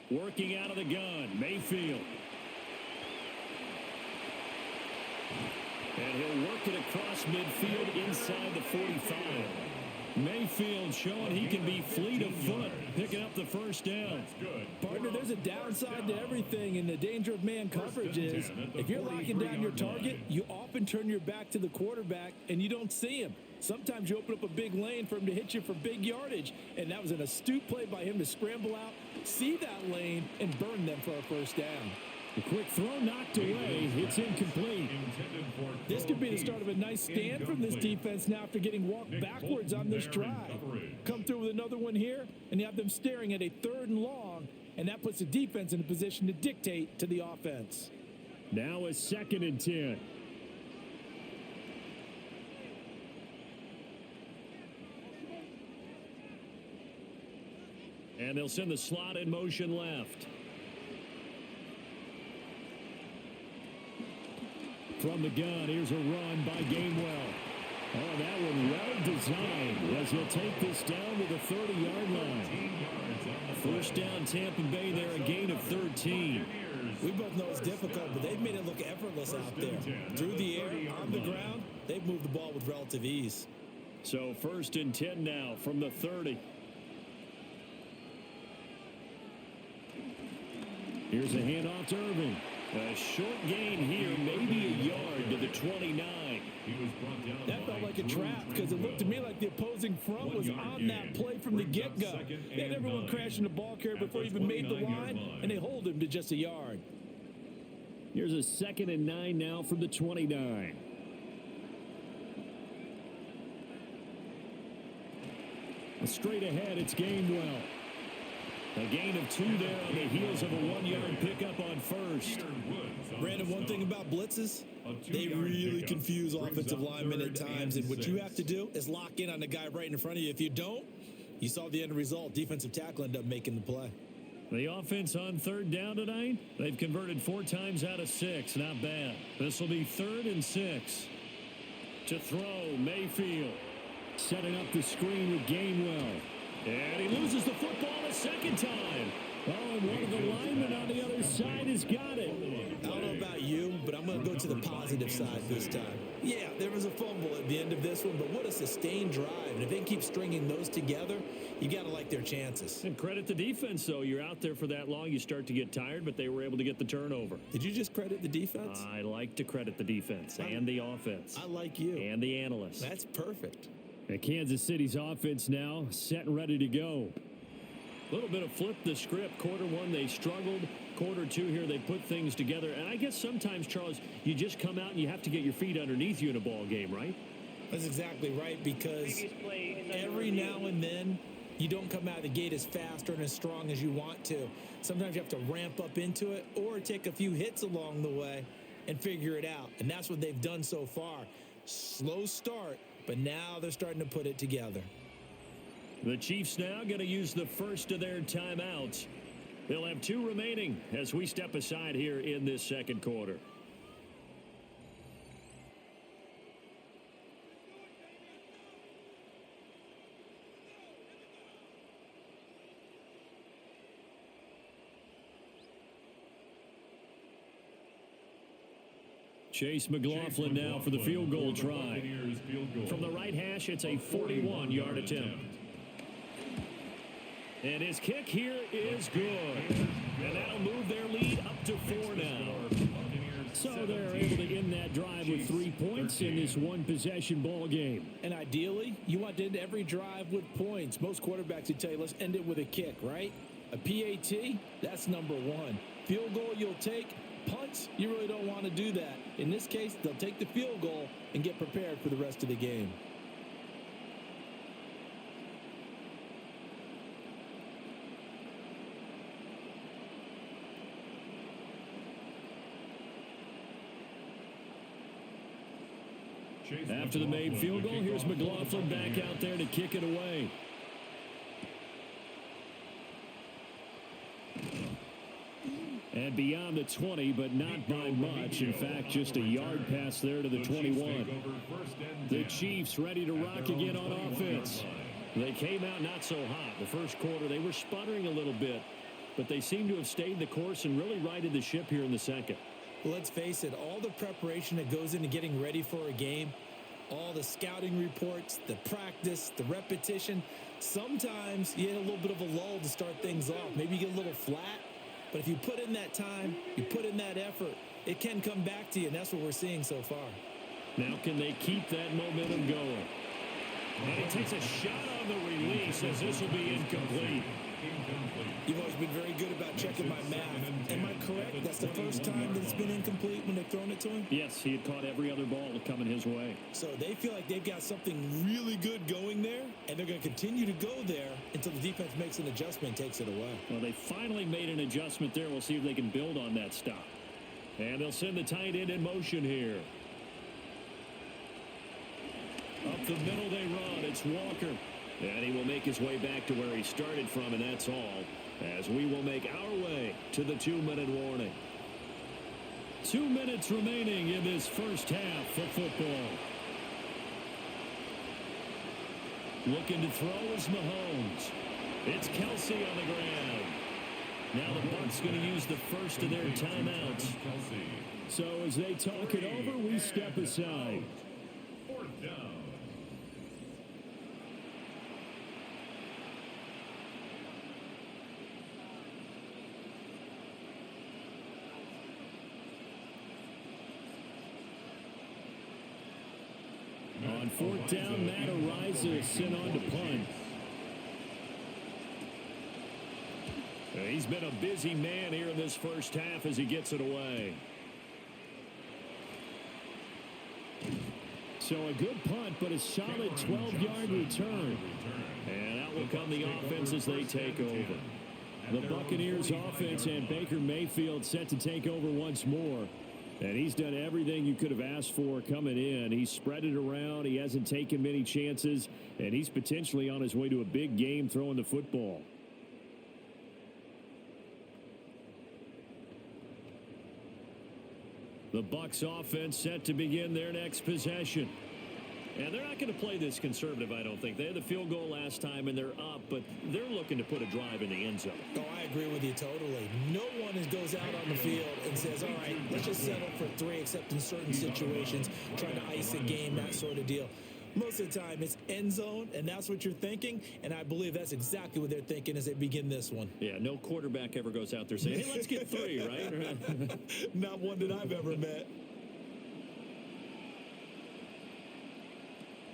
Working out of the gun, Mayfield. And he'll work it across midfield inside the 45. Mayfield showing he can be fleet of foot, picking up the first down.
Partner, there's a downside to everything, and the danger of man coverage is if you're locking down your target, you often turn your back to the quarterback and you don't see him. Sometimes you open up a big lane for him to hit you for big yardage, and that was an astute play by him to scramble out, see that lane, and burn them for a first down.
A quick throw knocked away. It's incomplete.
This could be the start of a nice stand from this defense now after getting walked backwards on this drive. Come through with another one here, and you have them staring at a 3rd and long, and that puts the defense in a position to dictate to the offense.
Now a 2nd and 10. And they'll send the slot in motion left. From the gun, here's a run by Gainwell. Oh, that one well designed as he'll take this down to the 30-yard line. First down, Tampa Bay there, a gain of 13.
We both know it's difficult, but they've made it look effortless out there. Through the air, on the ground, they've moved the ball with relative ease.
So 1st and 10 now from the 30. Here's a handoff to Irving. A short gain here, maybe a yard to the 29.
That felt like a trap because it looked to me like the opposing front was on that play from the get-go. They had everyone crashing the ball carrier before he even made the line, and they hold him to just a yard.
Here's a 2nd and 9 now from the 29. Straight ahead, it's Gainwell. A gain of 2 there on the heels of a 1-yard pickup on first.
Brandon, one thing about blitzes, they really confuse offensive linemen at times, and what you have to do is lock in on the guy right in front of you. If you don't, you saw the end result. Defensive tackle ended up making the play.
The offense on 3rd down tonight, they've converted 4 times out of 6. Not bad. This will be 3rd and 6. To throw, Mayfield. Setting up the screen with Gainwell. And he loses the football a 2nd time. Oh, and one of the linemen on the other side has got it.
I don't know about you, but I'm going to go to the positive side this time. Yeah, there was a fumble at the end of this one, but what a sustained drive. And if they keep stringing those together, you got to like their chances.
And credit the defense, though. You're out there for that long, you start to get tired, but they were able to get the turnover.
Did you just credit the defense?
I like to credit the defense and the offense.
I like you.
And the analysts.
That's perfect.
And Kansas City's offense now set and ready to go. A little bit of flip the script. Quarter 1, they struggled. Quarter 2 here, they put things together. And I guess sometimes, Charles, you just come out and you have to get your feet underneath you in a ball game, right?
That's exactly right, because every now and then you don't come out of the gate as fast or as strong as you want to. Sometimes you have to ramp up into it or take a few hits along the way and figure it out. And that's what they've done so far. Slow start, but now they're starting to put it together.
The Chiefs now going to use the first of their timeouts. They'll have 2 remaining as we step aside here in this 2nd quarter. Chase McLaughlin now for the field goal try. From the right hash, it's a 41-yard attempt. And his kick here is good. And that'll move their lead up to 4 now. So they're able to end that drive with 3 points in this one-possession ball game.
And ideally, you want to end every drive with points. Most quarterbacks would tell you, let's end it with a kick, right? A PAT, that's number 1. Field goal you'll take. Punts, you really don't want to do that. In this case, they'll take the field goal and get prepared for the rest of the game.
After the made field goal, here's McLaughlin back out there to kick it away. And beyond the 20, but not by much. In fact, just a yard pass there to the 21. The Chiefs ready to rock again on offense. They came out not so hot. The first quarter, they were sputtering a little bit, but they seem to have stayed the course and really righted the ship here in the second.
Well, let's face it, all the preparation that goes into getting ready for a game, all the scouting reports, the practice, the repetition, sometimes you hit a little bit of a lull to start things off. Maybe you get a little flat, but if you put in that time, you put in that effort, it can come back to you, and that's what we're seeing so far.
Now can they keep that momentum going? And he takes a shot on the release as this will be incomplete.
You've always been very good about checking my math. Am I correct? That's the first time that it's been incomplete when they've thrown it to him?
Yes, he had caught every other ball coming his way.
So they feel like they've got something really good going there, and they're going to continue to go there until the defense makes an adjustment and takes it away.
Well, they finally made an adjustment there. We'll see if they can build on that stop. And they'll send the tight end in motion here. Up the middle they run. It's Walker. And he will make his way back to where he started from, and that's all, as we will make our way to the 2-minute warning. 2 minutes remaining in this first half of football. Looking to throw is Mahomes. It's Kelsey on the ground. Now the Bucs going to use the first of their timeouts. So as they talk it over, we step aside.
Fourth down.
On fourth down, Matt Ariza sent on to punt. He's been a busy man here in this first half as he gets it away. So a good punt, but a solid 12-yard return. And out will come the offense as they take over. The Buccaneers offense and Baker Mayfield set to take over once more. And he's done everything you could have asked for coming in. He's spread it around. He hasn't taken many chances. And he's potentially on his way to a big game throwing the football. The Bucs offense set to begin their next possession. And they're not going to play this conservative, I don't think. They had the field goal last time, and they're up, but they're looking to put a drive in the end zone.
Oh, I agree with you totally. No one goes out on the field and says, all right, let's just settle for 3, except in certain situations, trying to ice a game, that sort of deal. Most of the time, it's end zone, and that's what you're thinking, and I believe that's exactly what they're thinking as they begin this one.
Yeah, no quarterback ever goes out there saying, hey, let's get 3, right?
Not one that I've ever met.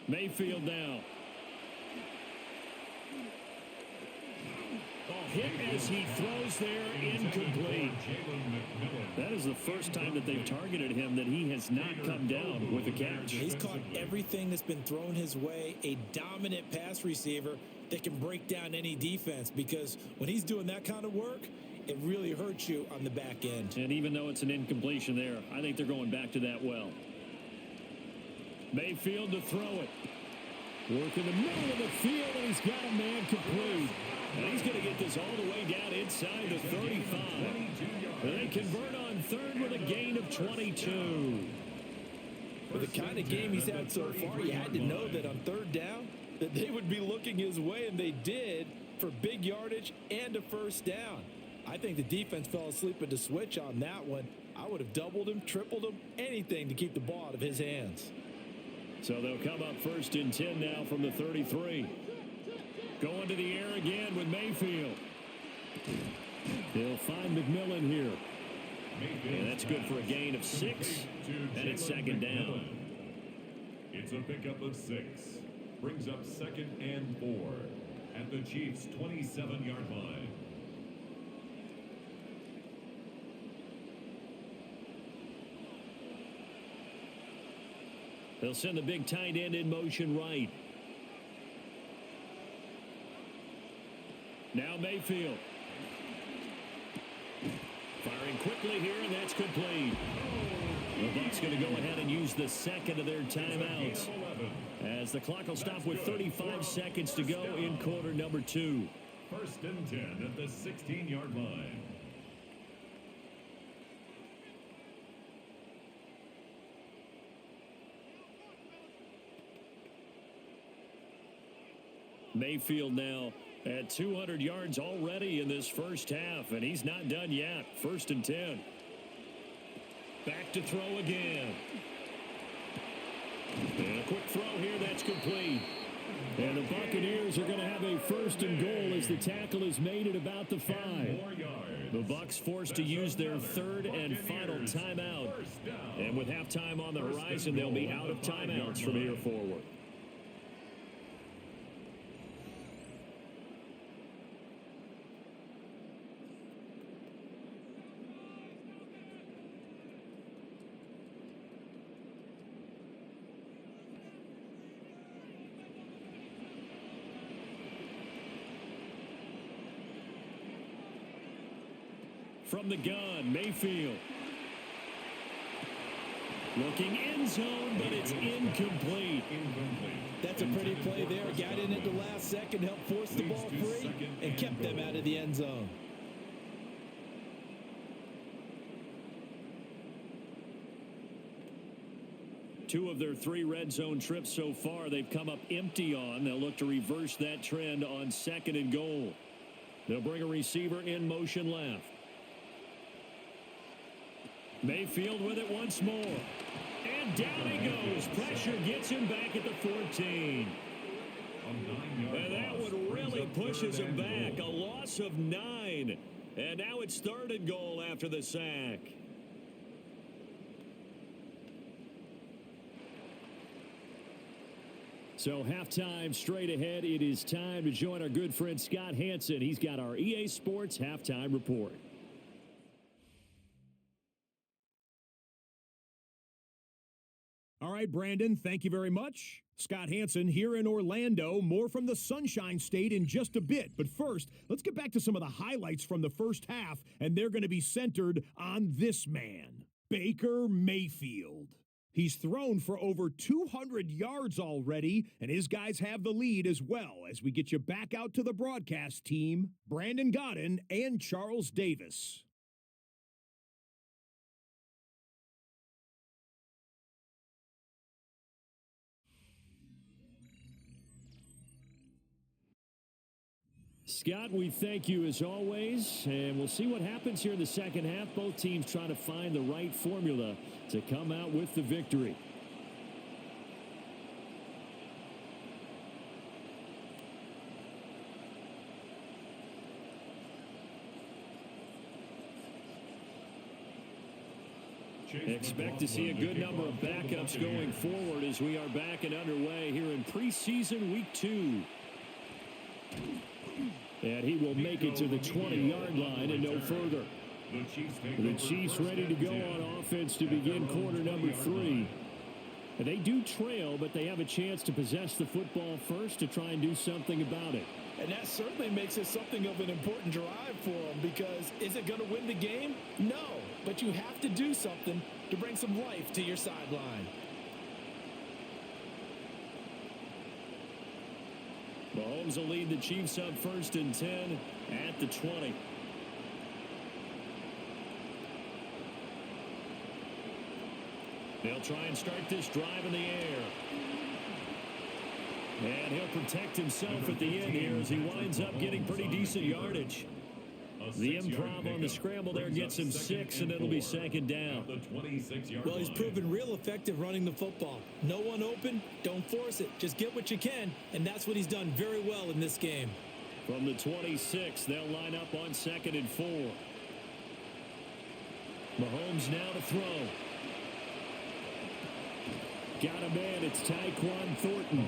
Mayfield now. Hit as he throws there, incomplete. That is the first time that they've targeted him that he has not come down with a catch.
He's caught everything that's been thrown his way, a dominant pass receiver that can break down any defense, because when he's doing that kind of work, it really hurts you on the back end.
And even though it's an incompletion there, I think they're going back to that well. Mayfield to throw it. Work in the middle of the field, and he's got a man complete. And he's going to get this all the way down inside the 35. And they convert on third with a gain of 22.
With the kind of game he's had so far, you had to know that on third down, that they would be looking his way, and they did, for big yardage and a first down. I think the defense fell asleep at the switch on that one. I would have doubled him, tripled him, anything to keep the ball out of his hands.
So they'll come up first and 10 now from the 33. Going to the air again with Mayfield. They'll find McMillan here. And that's good for a gain of 6. And it's second down.
It's a pickup of 6. Brings up 2nd and 4 at the Chiefs' 27-yard line.
They'll send the big tight end in motion right. Now Mayfield. Firing quickly here, and that's complete. The Bucs going to go ahead and use the second of their timeouts, as the clock will stop with 35 seconds to go in quarter number 2.
1st and 10 at the 16-yard line.
Mayfield now at 200 yards already in this first half, and he's not done yet. 1st and 10. Back to throw again. And a quick throw here, that's complete. And the Buccaneers are going to have a 1st and goal as the tackle is made at about the 5. The Bucs forced to use their 3rd and final timeout. And with halftime on the horizon, they'll be out of timeouts from here forward. From the gun, Mayfield. Looking end zone, but it's incomplete.
That's a pretty play there. Got in at the last second, helped force the ball free, and kept them out of the end zone.
Two of their 3 red zone trips so far, they've come up empty on. They'll look to reverse that trend on 2nd and goal. They'll bring a receiver in motion left. Mayfield with it once more. And down he goes. Pressure gets him back at the 14. And that one really pushes him back. A loss of 9. And now it's 3rd and goal after the sack. So halftime straight ahead. It is time to join our good friend Scott Hansen. He's got our EA Sports halftime report.
All right, Brandon, thank you very much. Scott Hansen here in Orlando. More from the Sunshine State in just a bit. But first, let's get back to some of the highlights from the first half, and they're going to be centered on this man, Baker Mayfield. He's thrown for over 200 yards already, and his guys have the lead as well as we get you back out to the broadcast team, Brandon Godden and Charles Davis.
Scott, we thank you as always, and we'll see what happens here in the second half. Both teams trying to find the right formula to come out with the victory. Expect to see a good number of backups going forward as we are back and underway here in preseason week 2. And he will make it to the 20-yard line and no further. The Chiefs ready to go on offense to begin quarter number 3. And they do trail, but they have a chance to possess the football first to try and do something about it.
And that certainly makes it something of an important drive for them, because is it going to win the game? No, but you have to do something to bring some life to your sideline.
Mahomes will lead the Chiefs up 1st and 10 at the 20. They'll try and start this drive in the air. And he'll protect himself at the end here as he winds up getting pretty decent yardage. The improv on the scramble there gets him 6, and it'll be 2nd down.
Well, he's proven real effective running the football. No one open, don't force it. Just get what you can, and that's what he's done very well in this game.
From the 26, they'll line up on 2nd and 4. Mahomes now to throw. Got him in. It's Tyquan Thornton.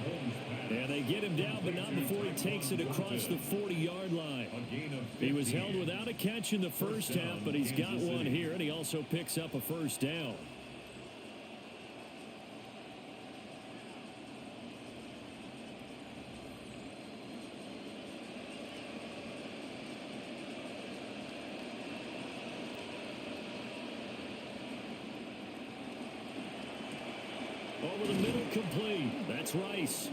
And they get him down, but not before he takes it across the 40-yard line. He was held without a catch in the first half, but he's got one here, and he also picks up a 1st down. Over the middle, complete. That's Rice.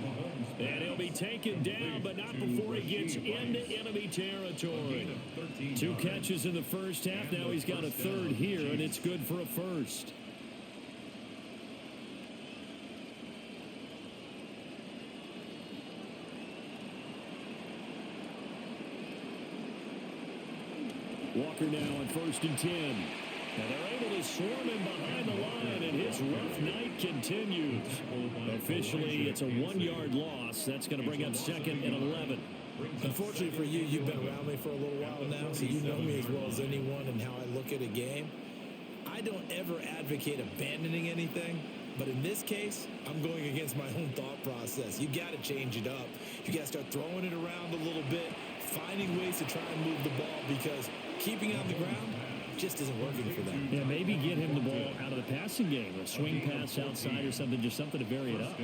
And he'll be taken down, but not before he gets into enemy territory. 2 catches in the first half. Now he's got a 3rd here, and it's good for a 1st. Walker now on 1st and 10. And they're able to swarm him behind the line, and his rough night continues. Officially, it's a 1-yard loss. That's going to bring up 2nd and 11.
Unfortunately for you, you've been around me for a little while now, so you know me as well as anyone and how I look at a game. I don't ever advocate abandoning anything, but in this case, I'm going against my own thought process. You got to change it up. You got to start throwing it around a little bit, finding ways to try and move the ball, because keeping it on the ground just isn't working for them.
Yeah, maybe get him the ball out of the passing game, a swing pass outside or something, just something to vary it up.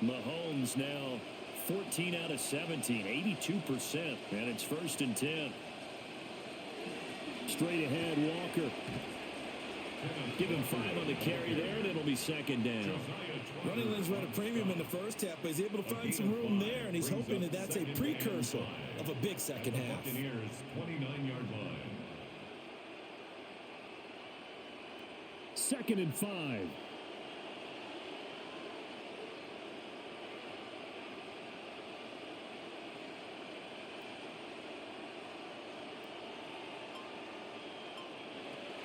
Mahomes now 14 out of 17, 82%, and it's 1st and 10. Straight ahead, Walker. Give him 5 on the carry there, and it'll be 2nd down.
Running lanes run a premium in the first half, but he's able to find some room there, and he's hoping that that's a precursor of a big second half.
Buccaneers 29-yard line.
2nd and 5.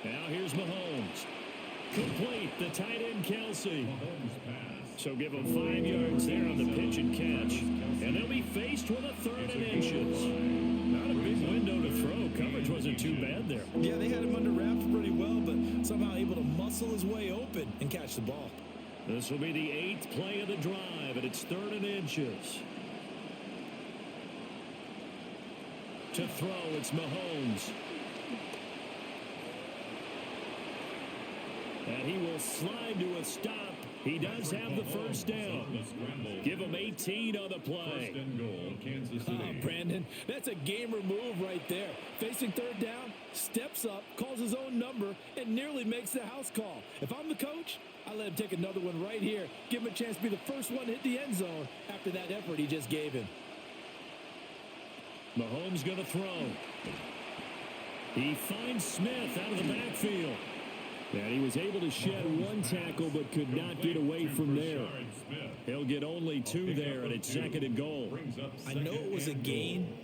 Now here's Mahomes. Complete, the tight end Kelsey. So give him 5 yards there on the pitch and catch. And they'll be faced with a 3rd and inches. Not a big window to throw. Coverage wasn't too bad there.
Yeah, they had him under wraps pretty well, but somehow able to muscle his way open and catch the ball.
This will be the 8th play of the drive, and it's 3rd and inches. To throw, it's Mahomes. And he will slide to a stop. He does have the 1st down. Give him 18 on the play.
1st and goal, Kansas City.
Brandon, that's a gamer move right there. Facing 3rd down, steps up, calls his own number, and nearly makes the house call. If I'm the coach, I let him take another one right here. Give him a chance to be the first one to hit the end zone after that effort he just gave him.
Mahomes going to throw. He finds Smith out of the backfield. And he was able to shed 1 tackle but could not get away from there. He'll get only 2 there, and it's 2nd and goal.
I know it was a gain,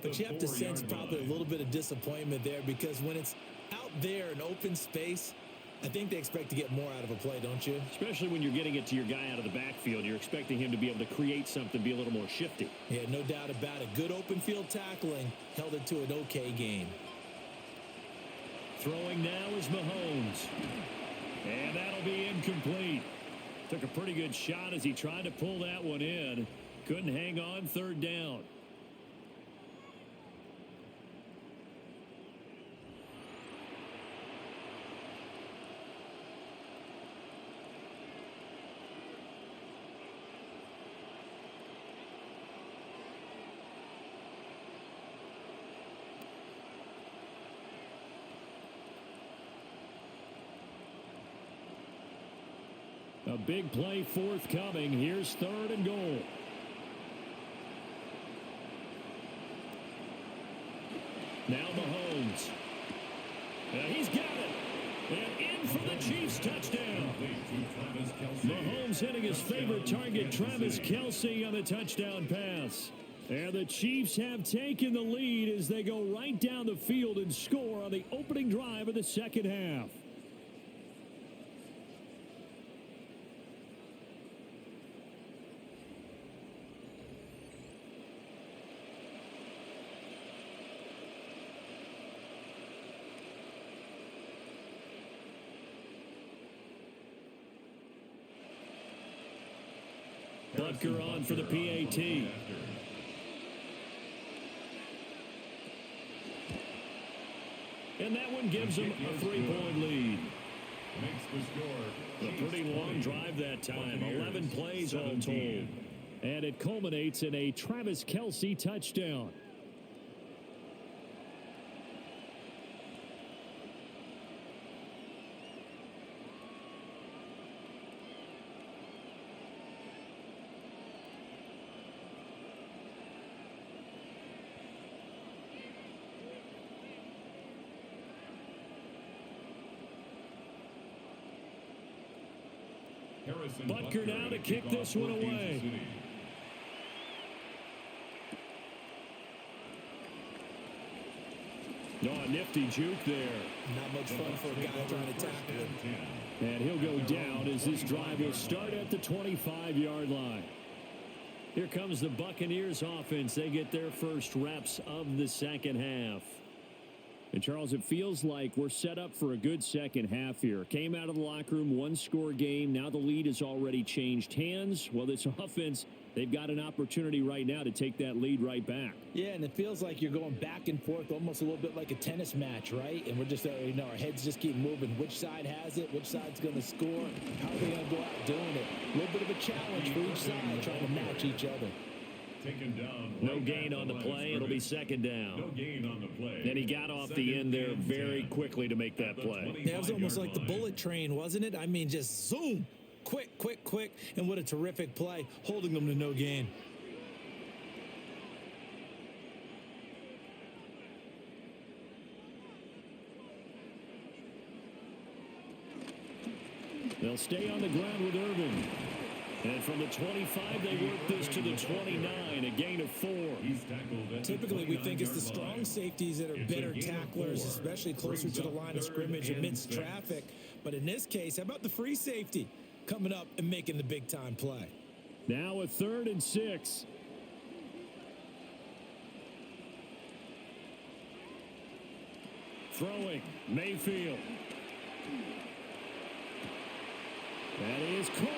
but you have to sense probably a little bit of disappointment there, because when it's out there in open space, I think they expect to get more out of a play, don't you?
Especially when you're getting it to your guy out of the backfield. You're expecting him to be able to create something, be a little more shifty.
Yeah, no doubt about it. Good open field tackling held it to an okay gain.
Throwing now is Mahomes. And that'll be incomplete. Took a pretty good shot as he tried to pull that one in. Couldn't hang on, 3rd down. A big play forthcoming. Here's 3rd and goal. Now Mahomes. He's got it. And in for the Chiefs touchdown. Mahomes hitting his favorite target, Travis Kelce, on the touchdown pass. And the Chiefs have taken the lead as they go right down the field and score on the opening drive of the second half. Butker on for the PAT. And that one gives them a 3-point lead. A pretty long drive that time. 11 plays all told. And it culminates in a Travis Kelce touchdown. Butker now to kick this one away. nifty juke there.
Not much fun for a guy trying to tackle him.
And he'll go down as this drive will start at the 25-yard line. Here comes the Buccaneers offense. They get their first reps of the second half. And, Charles, it feels like we're set up for a good second half here. Came out of the locker room, one-score game. Now the lead has already changed hands. Well, this offense, they've got an opportunity right now to take that lead right back.
Yeah, and it feels like you're going back and forth, almost a little bit like a tennis match, right? And we're just, our heads just keep moving. Which side has it? Which side's going to score? How are they going to go out doing it? A little bit of a challenge for each side, trying to match each other.
Taken down.
No gain on the play. It'll be second down.
No gain on the play.
And he got off the end there very quickly to make that play.
Yeah, it was almost like the bullet train, wasn't it? I mean, just zoom. Quick, quick, quick. And what a terrific play, holding them to no gain.
They'll stay on the ground with Irvin. And from the 25, they work this to the 29, a gain of 4.
Typically, we think it's the strong safeties that are better tacklers, especially closer to the line of scrimmage amidst traffic. But in this case, how about the free safety coming up and making the big-time play?
Now a 3rd and 6. Throwing, Mayfield. That is caught.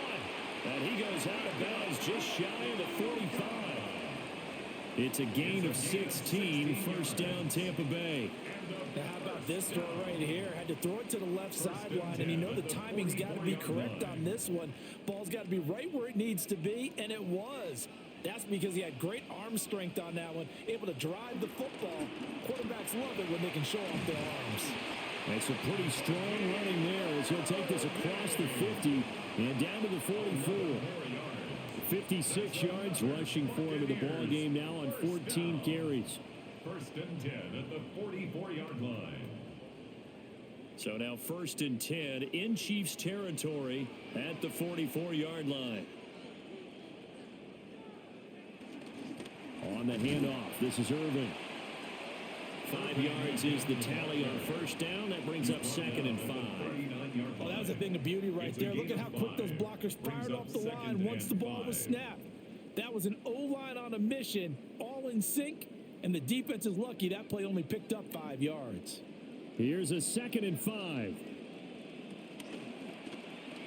And he goes out of bounds just shy of the 45. It's a gain of 16, first down Tampa Bay.
Now, how about this throw right here? Had to throw it to the left sideline, and you know the timing's got to be correct on this one. Ball's got to be right where it needs to be, and it was. That's because he had great arm strength on that one, able to drive the football. Quarterbacks love it when they can show off their arms.
That's a pretty strong running there as he'll take this across the 50 and down to the 44. 56 yards rushing for him in the ball game now on 14 carries.
1st and 10 at the 44-yard line.
So now 1st and 10 in Chiefs territory at the 44-yard line. On the handoff, this is Irvin. 5 yards is the tally on first down. That brings up 2nd and 5.
Oh, that was a thing of beauty right there. Look at how quick those blockers fired off the line once the ball was snapped. That was an O-line on a mission, all in sync, and the defense is lucky that play only picked up 5 yards.
Here's a 2nd and 5.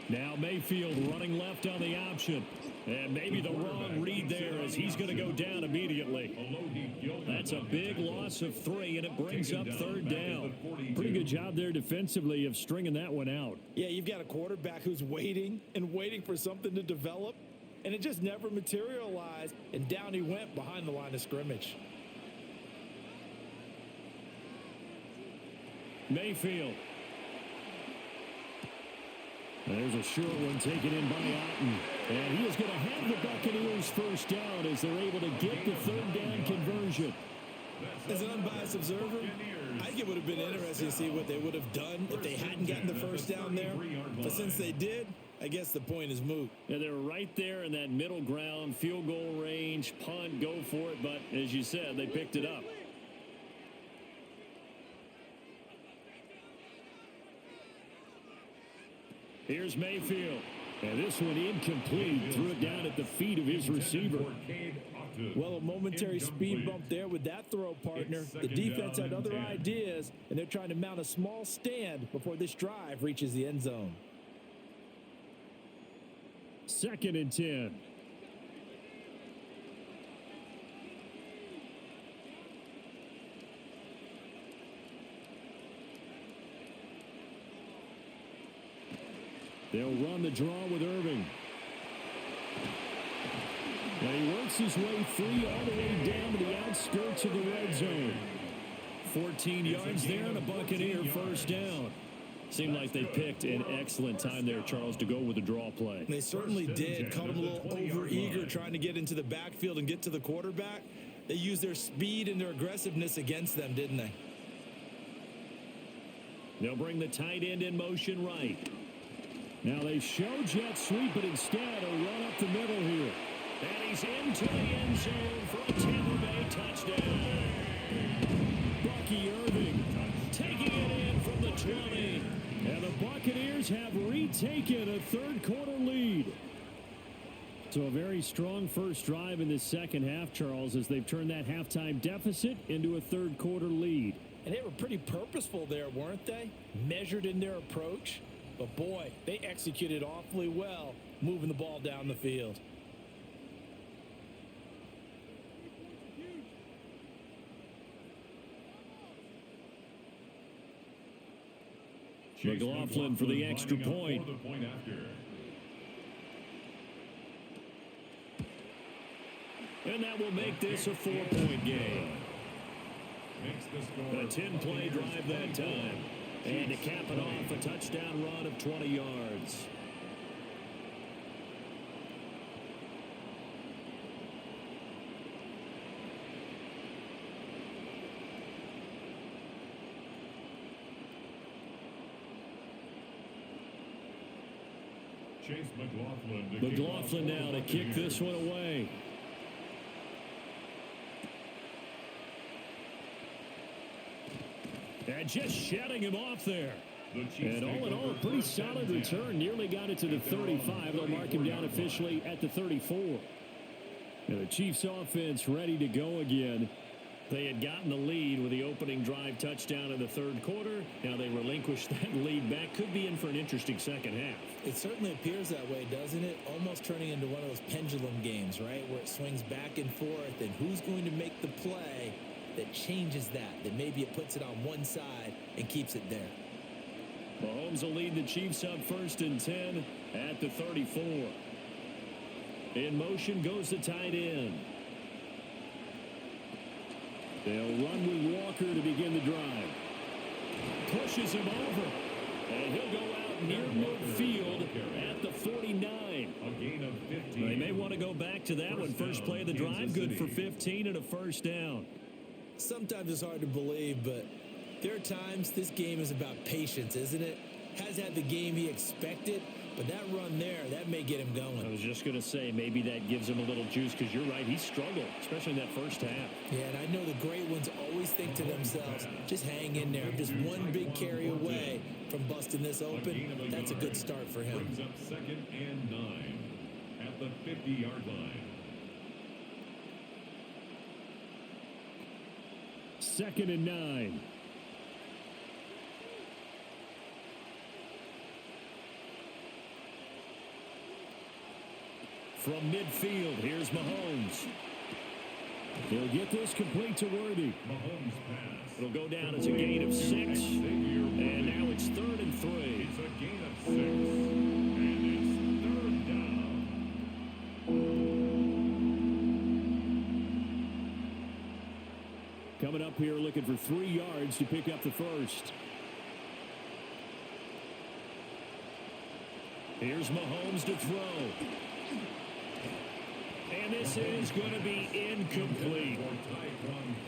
Now Mayfield running left on the option. And maybe the wrong read there as he's going to go down immediately. That's a big loss of 3, and it brings up 3rd down. Pretty good job there defensively of stringing that one out.
Yeah, you've got a quarterback who's waiting and waiting for something to develop, and it just never materialized, and down he went behind the line of scrimmage.
Mayfield. There's a short one taken in by Otten. And he is going to have the Buccaneers first down as they're able to get the 3rd down conversion.
As an unbiased observer, I think it would have been interesting to see what they would have done if they hadn't gotten the first down there. But since they did, I guess the point is moot.
Yeah, they're right there in that middle ground, field goal range, punt, go for it. But as you said, they picked it up. Here's Mayfield. And this one incomplete. Threw it down at the feet of his receiver.
Well, a momentary speed bump there with that throw, partner. The defense had other ideas, and they're trying to mount a small stand before this drive reaches the end zone.
2nd and 10. They'll run the draw with Irving. And he works his way free all the way down to the outskirts of the red zone. 14 yards there and a Buccaneer first down. Seemed like they picked an excellent time there, Charles, to go with the draw play.
They certainly did. Caught them a little over-eager trying to get into the backfield and get to the quarterback. They used their speed and their aggressiveness against them, didn't they?
They'll bring the tight end in motion right. Now they show jet sweep, but instead a run up the middle here. And he's into the end zone for a Tampa Bay touchdown. Bucky Irving taking it in from the 20. And the Buccaneers have retaken a third-quarter lead. So a very strong first drive in this second half, Charles, as they've turned that halftime deficit into a third-quarter lead.
And they were pretty purposeful there, weren't they? Measured in their approach. But, boy, they executed awfully well moving the ball down the field.
McLaughlin for the extra point. And that will make this a 4-point game. A 10-play drive that time. And to cap it off, a touchdown run of 20 yards.
Chase
McLaughlin now to kick this one away. And just shutting him off there. And all in all, a pretty solid return. Nearly got it to the 35. They'll mark him down officially at the 34. And the Chiefs offense ready to go again. They had gotten the lead with the opening drive touchdown in the third quarter. Now they relinquished that lead back. Could be in for an interesting second half.
It certainly appears that way, doesn't it? Almost turning into one of those pendulum games, right? Where it swings back and forth, and who's going to make the play that changes that maybe it puts it on one side and keeps it there.
Mahomes will lead the Chiefs up 1st and 10 at the 34. In motion goes the tight end. They'll run with Walker to begin the drive. Pushes him over. And he'll go out near midfield at the 49.
A gain of 15.
They may want to go back to that one. First play of the drive, good for 15 and a first down.
Sometimes it's hard to believe, but there are times this game is about patience, isn't it? Has had the game he expected, but that run there, that may get him going.
I was just going to say, maybe that gives him a little juice, because you're right, he struggled, especially in that first half.
Yeah, and I know the great ones always think to themselves, just hang in there. I'm just one big carry away from busting this open. That's a good start for him.
Brings up 2nd and 9 at the 50-yard line.
2nd and 9. From midfield, here's Mahomes. He'll get this complete to Worthy.
Mahomes pass.
It'll go down as a gain of 6. And now it's 3rd and 3.
It's a gain of 6. And it's 3rd down.
Coming up here looking for 3 yards to pick up the first. Here's Mahomes to throw. And this is going to be incomplete.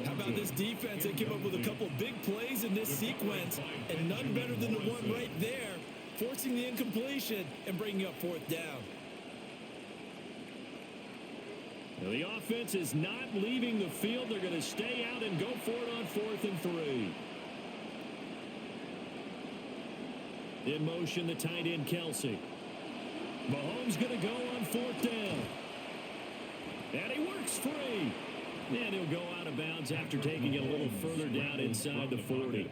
How about this defense? They came up with a couple big plays in this sequence, and none better than the one right there, forcing the incompletion and bringing up 4th down.
Now the offense is not leaving the field. They're going to stay out and go for it on 4th and 3. In motion, the tight end, Kelsey. Mahomes going to go on 4th down. And he works free. And he'll go out of bounds after taking it a little further down inside the 40.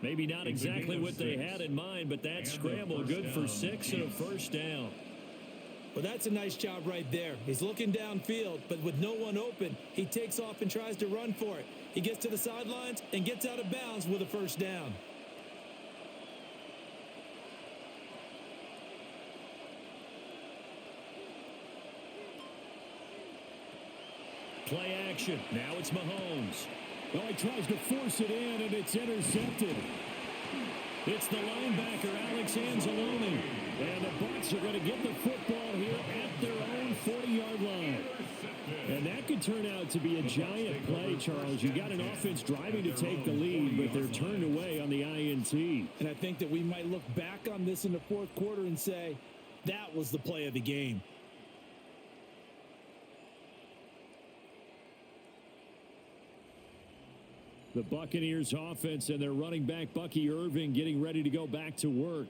Maybe not exactly what they had in mind, but that scramble good for 6 and a first down.
Well, that's a nice job right there. He's looking downfield, but with no one open, he takes off and tries to run for it. He gets to the sidelines and gets out of bounds with a first down.
Play action. Now it's Mahomes. Well, he tries to force it in, and it's intercepted. It's the linebacker, Alex Anzalone. And the Bucs are going to get the football here at their own 40-yard line. And that could turn out to be a giant play, Charles. You got an offense driving to take the lead, but they're turned away on the INT.
And I think that we might look back on this in the 4th quarter and say, that was the play of the game.
The Buccaneers offense and their running back Bucky Irving getting ready to go back to work.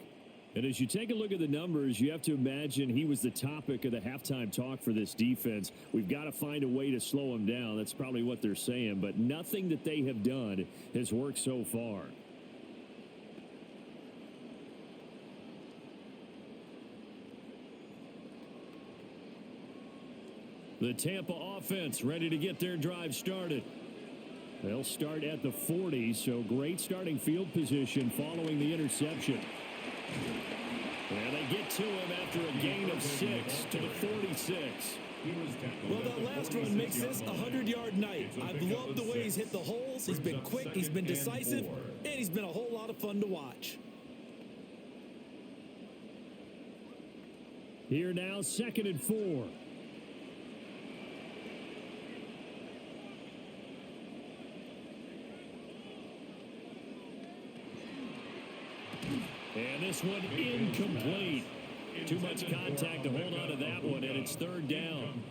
And as you take a look at the numbers, you have to imagine he was the topic of the halftime talk for this defense. We've got to find a way to slow him down. That's probably what they're saying. But nothing that they have done has worked so far. The Tampa offense ready to get their drive started. They'll start at the 40, so great starting field position following the interception. And they get to him after a gain of 6 to the 46.
Well, that last run makes this a 100-yard night. I've loved the way he's hit the holes. He's been quick, he's been decisive, and he's been a whole lot of fun to watch.
Here now, 2nd and 4. And this one incomplete. Too much contact to hold on to that one, and it's 3rd down.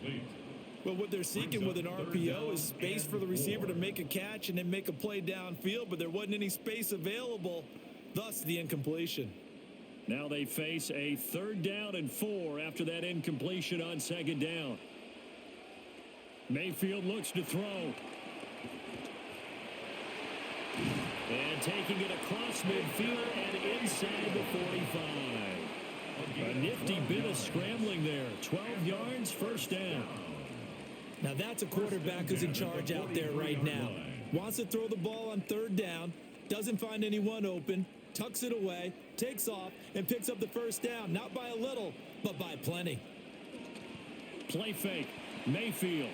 Well, what they're seeking with an RPO is space for the receiver to make a catch and then make a play downfield, but there wasn't any space available, thus the incompletion.
Now they face a 3rd down and 4 after that incompletion on 2nd down. Mayfield looks to throw. And taking it across midfield and inside the 45. A nifty bit of scrambling there. 12 yards, 1st down.
Now that's a quarterback who's in charge out there right now. Wants to throw the ball on 3rd down, doesn't find anyone open, tucks it away, takes off, and picks up the 1st down. Not by a little, but by plenty.
Play fake. Mayfield.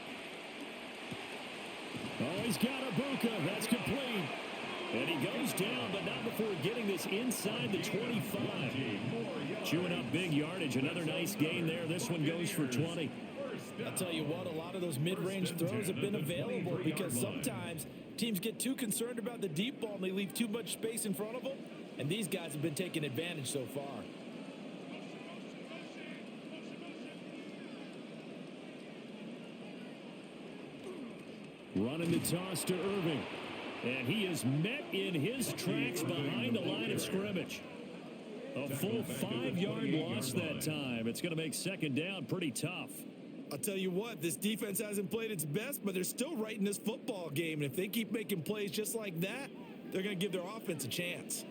Oh, he's got Ibuka. That's complete. And he goes down, but not before getting this inside the 25. Chewing up big yardage. Another nice gain there. This one goes for 20.
I'll tell you what, a lot of those mid-range throws have been available because sometimes teams get too concerned about the deep ball and they leave too much space in front of them. And these guys have been taking advantage so far.
Running the toss to Irving. And he is met in his tracks behind the line of scrimmage. A full 5-yard loss that time. It's going to make 2nd down pretty tough.
I'll tell you what, this defense hasn't played its best, but they're still right in this football game. And if they keep making plays just like that, they're going to give their offense a chance.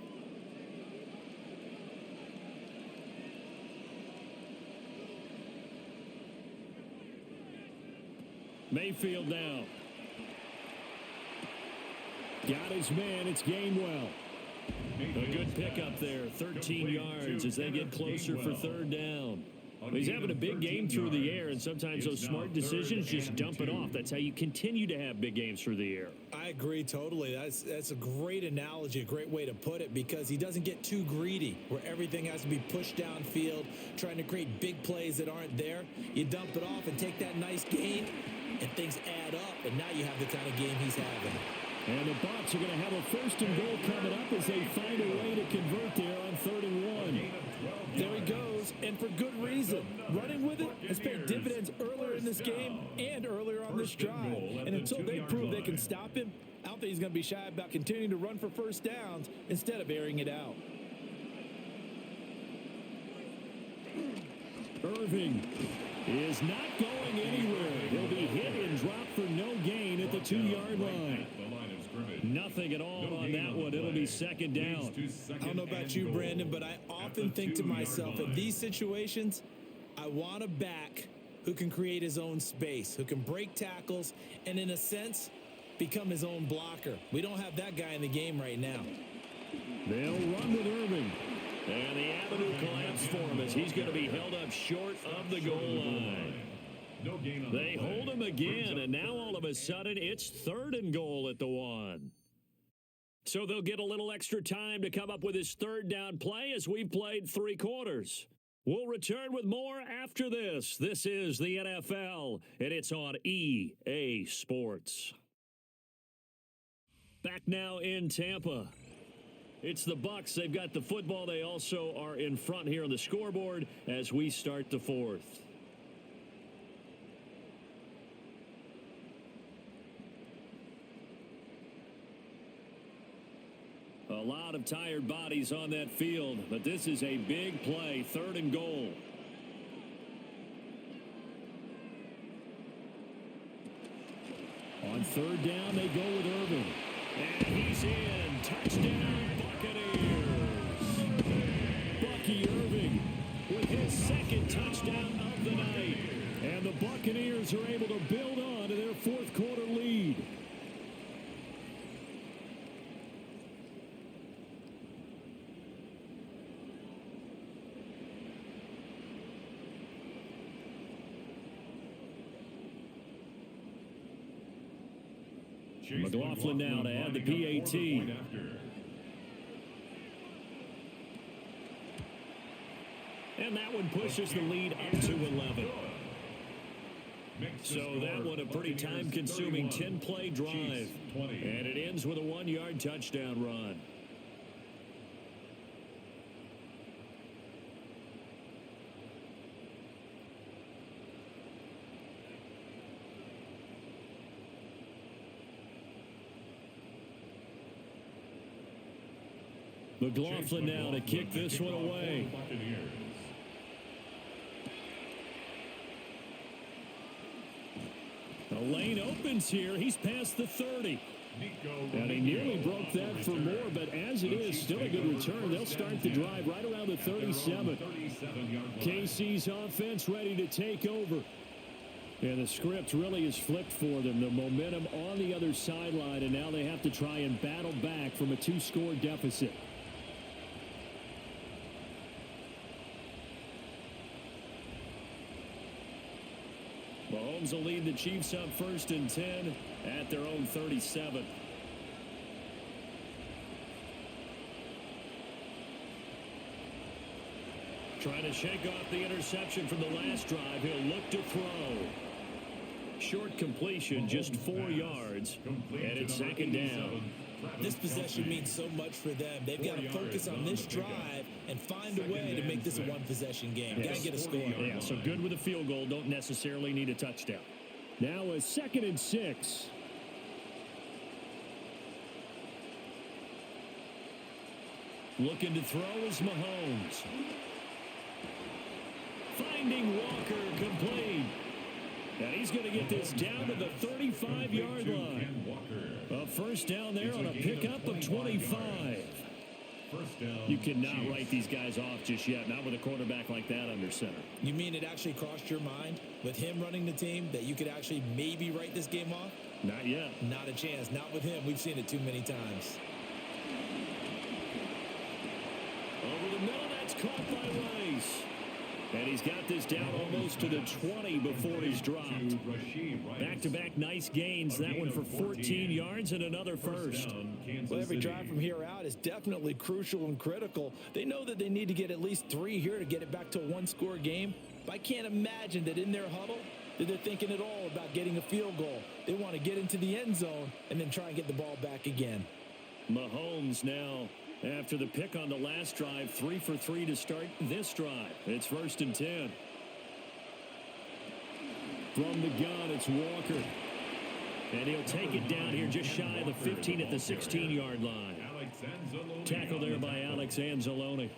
Mayfield now. Got his man. It's Gainwell. A good pickup there. 13 yards as they get closer for 3rd down. He's having a big game through the air, and sometimes those smart decisions just dump it off. That's how you continue to have big games through the air.
I agree totally. That's a great analogy, a great way to put it, because he doesn't get too greedy where everything has to be pushed downfield, trying to create big plays that aren't there. You dump it off and take that nice gain, and things add up, and now you have the kind of game he's having.
And the Bucs are going to have a 1st and goal coming up as they find a way to convert there on 3rd and 1.
There he goes, and for good reason. Running with it has paid dividends earlier in this game and earlier on this drive. And until they prove they can stop him, I don't think he's going to be shy about continuing to run for 1st downs instead of airing it out.
Irving is not going anywhere. He'll be hit and dropped for no gain at the 2-yard line. Nothing at all on that one. It'll be 2nd down.
I don't know about you, Brandon, but I often think to myself, in these situations, I want a back who can create his own space, who can break tackles, and in a sense, become his own blocker. We don't have that guy in the game right now.
They'll run with Irving. And the avenue collapsed for him as he's going to be held up short of the goal line. They hold him again, and now all of a sudden it's 3rd and goal at the 1. So they'll get a little extra time to come up with his 3rd down play as we've played 3 quarters. We'll return with more after this. This is the NFL, and it's on EA Sports. Back now in Tampa. It's the Bucs. They've got the football. They also are in front here on the scoreboard as we start the 4th. A lot of tired bodies on that field, but this is a big play, 3rd and goal. On 3rd down, they go with Irving. And he's in. Touchdown, Buccaneers. Bucky Irving with his 2nd touchdown of the night. And the Buccaneers are able to build on to their 4th quarter lead. McLaughlin now to add the PAT. And that one pushes the lead up to 11. So that one a pretty time-consuming 10-play drive. And it ends with a 1-yard touchdown run. McLaughlin now to kick this one away. The lane opens here. He's past the 30. And he nearly broke that for more, but as it is, still a good return. They'll start the drive right around the 37. KC's offense ready to take over. And the script really is flipped for them. The momentum on the other sideline, and now they have to try and battle back from a 2-score deficit. Mahomes will lead the Chiefs up 1st and 10 at their own 37. Trying to shake off the interception from the last drive. He'll look to throw. Short completion, just 4 yards. And it's 2nd down.
This possession means so much for them. They've got to focus on this drive and find a way to make this a one-possession game. Got to get a score.
Yeah, so good with a field goal. Don't necessarily need a touchdown. Now a 2nd and 6. Looking to throw is Mahomes. Finding Walker, complete. And he's going to get this down to the 35-yard line. A 1st down there on a pickup of 25. You cannot write these guys off just yet, not with a quarterback like that under center.
You mean it actually crossed your mind with him running the team that you could actually maybe write this game off?
Not yet.
Not a chance. Not with him. We've seen it too many times.
Over the middle, that's caught by Rice. And he's got this down almost to the 20 before he's dropped. Back-to-back nice gains. That one for 14 yards and another first.
Well, every drive from here out is definitely crucial and critical. They know that they need to get at least 3 here to get it back to a 1-score game. But I can't imagine that in their huddle that they're thinking at all about getting a field goal. They want to get into the end zone and then try and get the ball back again.
Mahomes now, after the pick on the last drive, 3 for 3 to start this drive. It's 1st and 10. From the gun, it's Walker. And he'll take it down here just shy of the 15 at the 16-yard line. Tackle there by Alex Anzalone.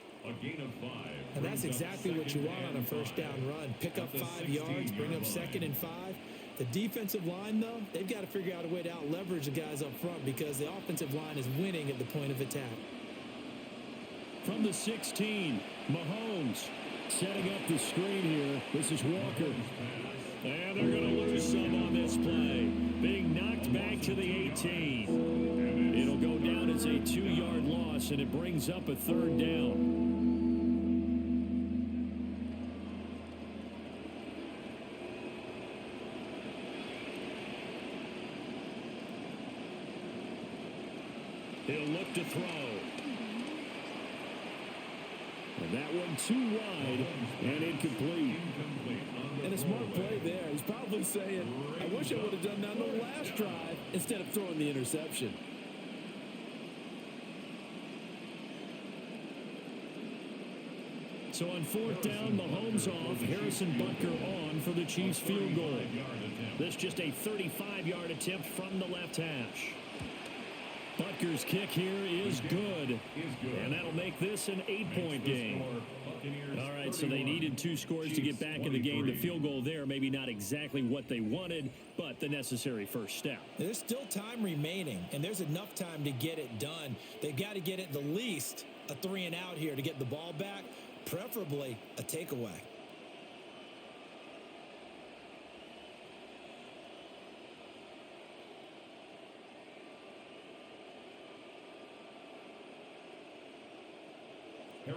And that's exactly what you want on a 1st down run. Pick up 5 yards, bring up 2nd and 5. The defensive line, though, they've got to figure out a way to out-leverage the guys up front because the offensive line is winning at the point of attack.
From the 16, Mahomes setting up the screen here. This is Walker. And they're going to lose some on this play. Being knocked back to the 18. It'll go down as a 2-yard loss, and it brings up a 3rd down. He'll look to throw. And that one too wide and incomplete.
And a smart play there. He's probably saying, I wish I would have done that on the last drive instead of throwing the interception.
So on 4th down, Mahomes off, Harrison Butker on for the Chiefs field goal. This just a 35-yard attempt from the left hash. Butker Baker's kick here is good. And that'll make this an 8-point game. All right, so they needed 2 scores to get back in the game. The field goal there, maybe not exactly what they wanted, but the necessary first step.
There's still time remaining, and there's enough time to get it done. They've got to get at the least a 3-and-out here to get the ball back, preferably a takeaway.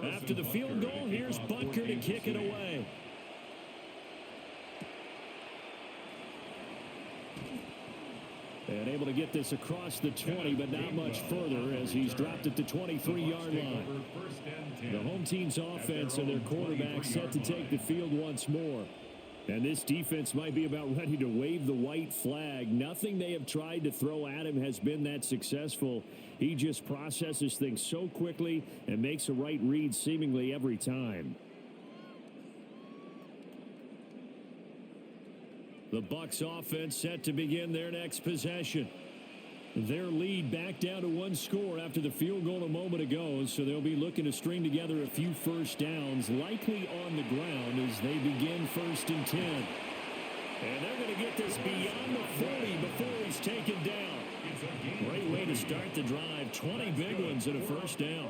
After the field goal, here's Butker to kick it away. And able to get this across the 20, but not much further as he's dropped at the 23-yard line. The home team's offense and their quarterback set to take the field once more. And this defense might be about ready to wave the white flag. Nothing they have tried to throw at him has been that successful. He just processes things so quickly and makes a right read seemingly every time. The Bucs offense set to begin their next possession. Their lead back down to 1 score after the field goal a moment ago, so they'll be looking to string together a few first downs, likely on the ground as they begin 1st and 10. And they're going to get this beyond the 40 before he's taken down. Great way to start the drive. 20 big ones and a first down.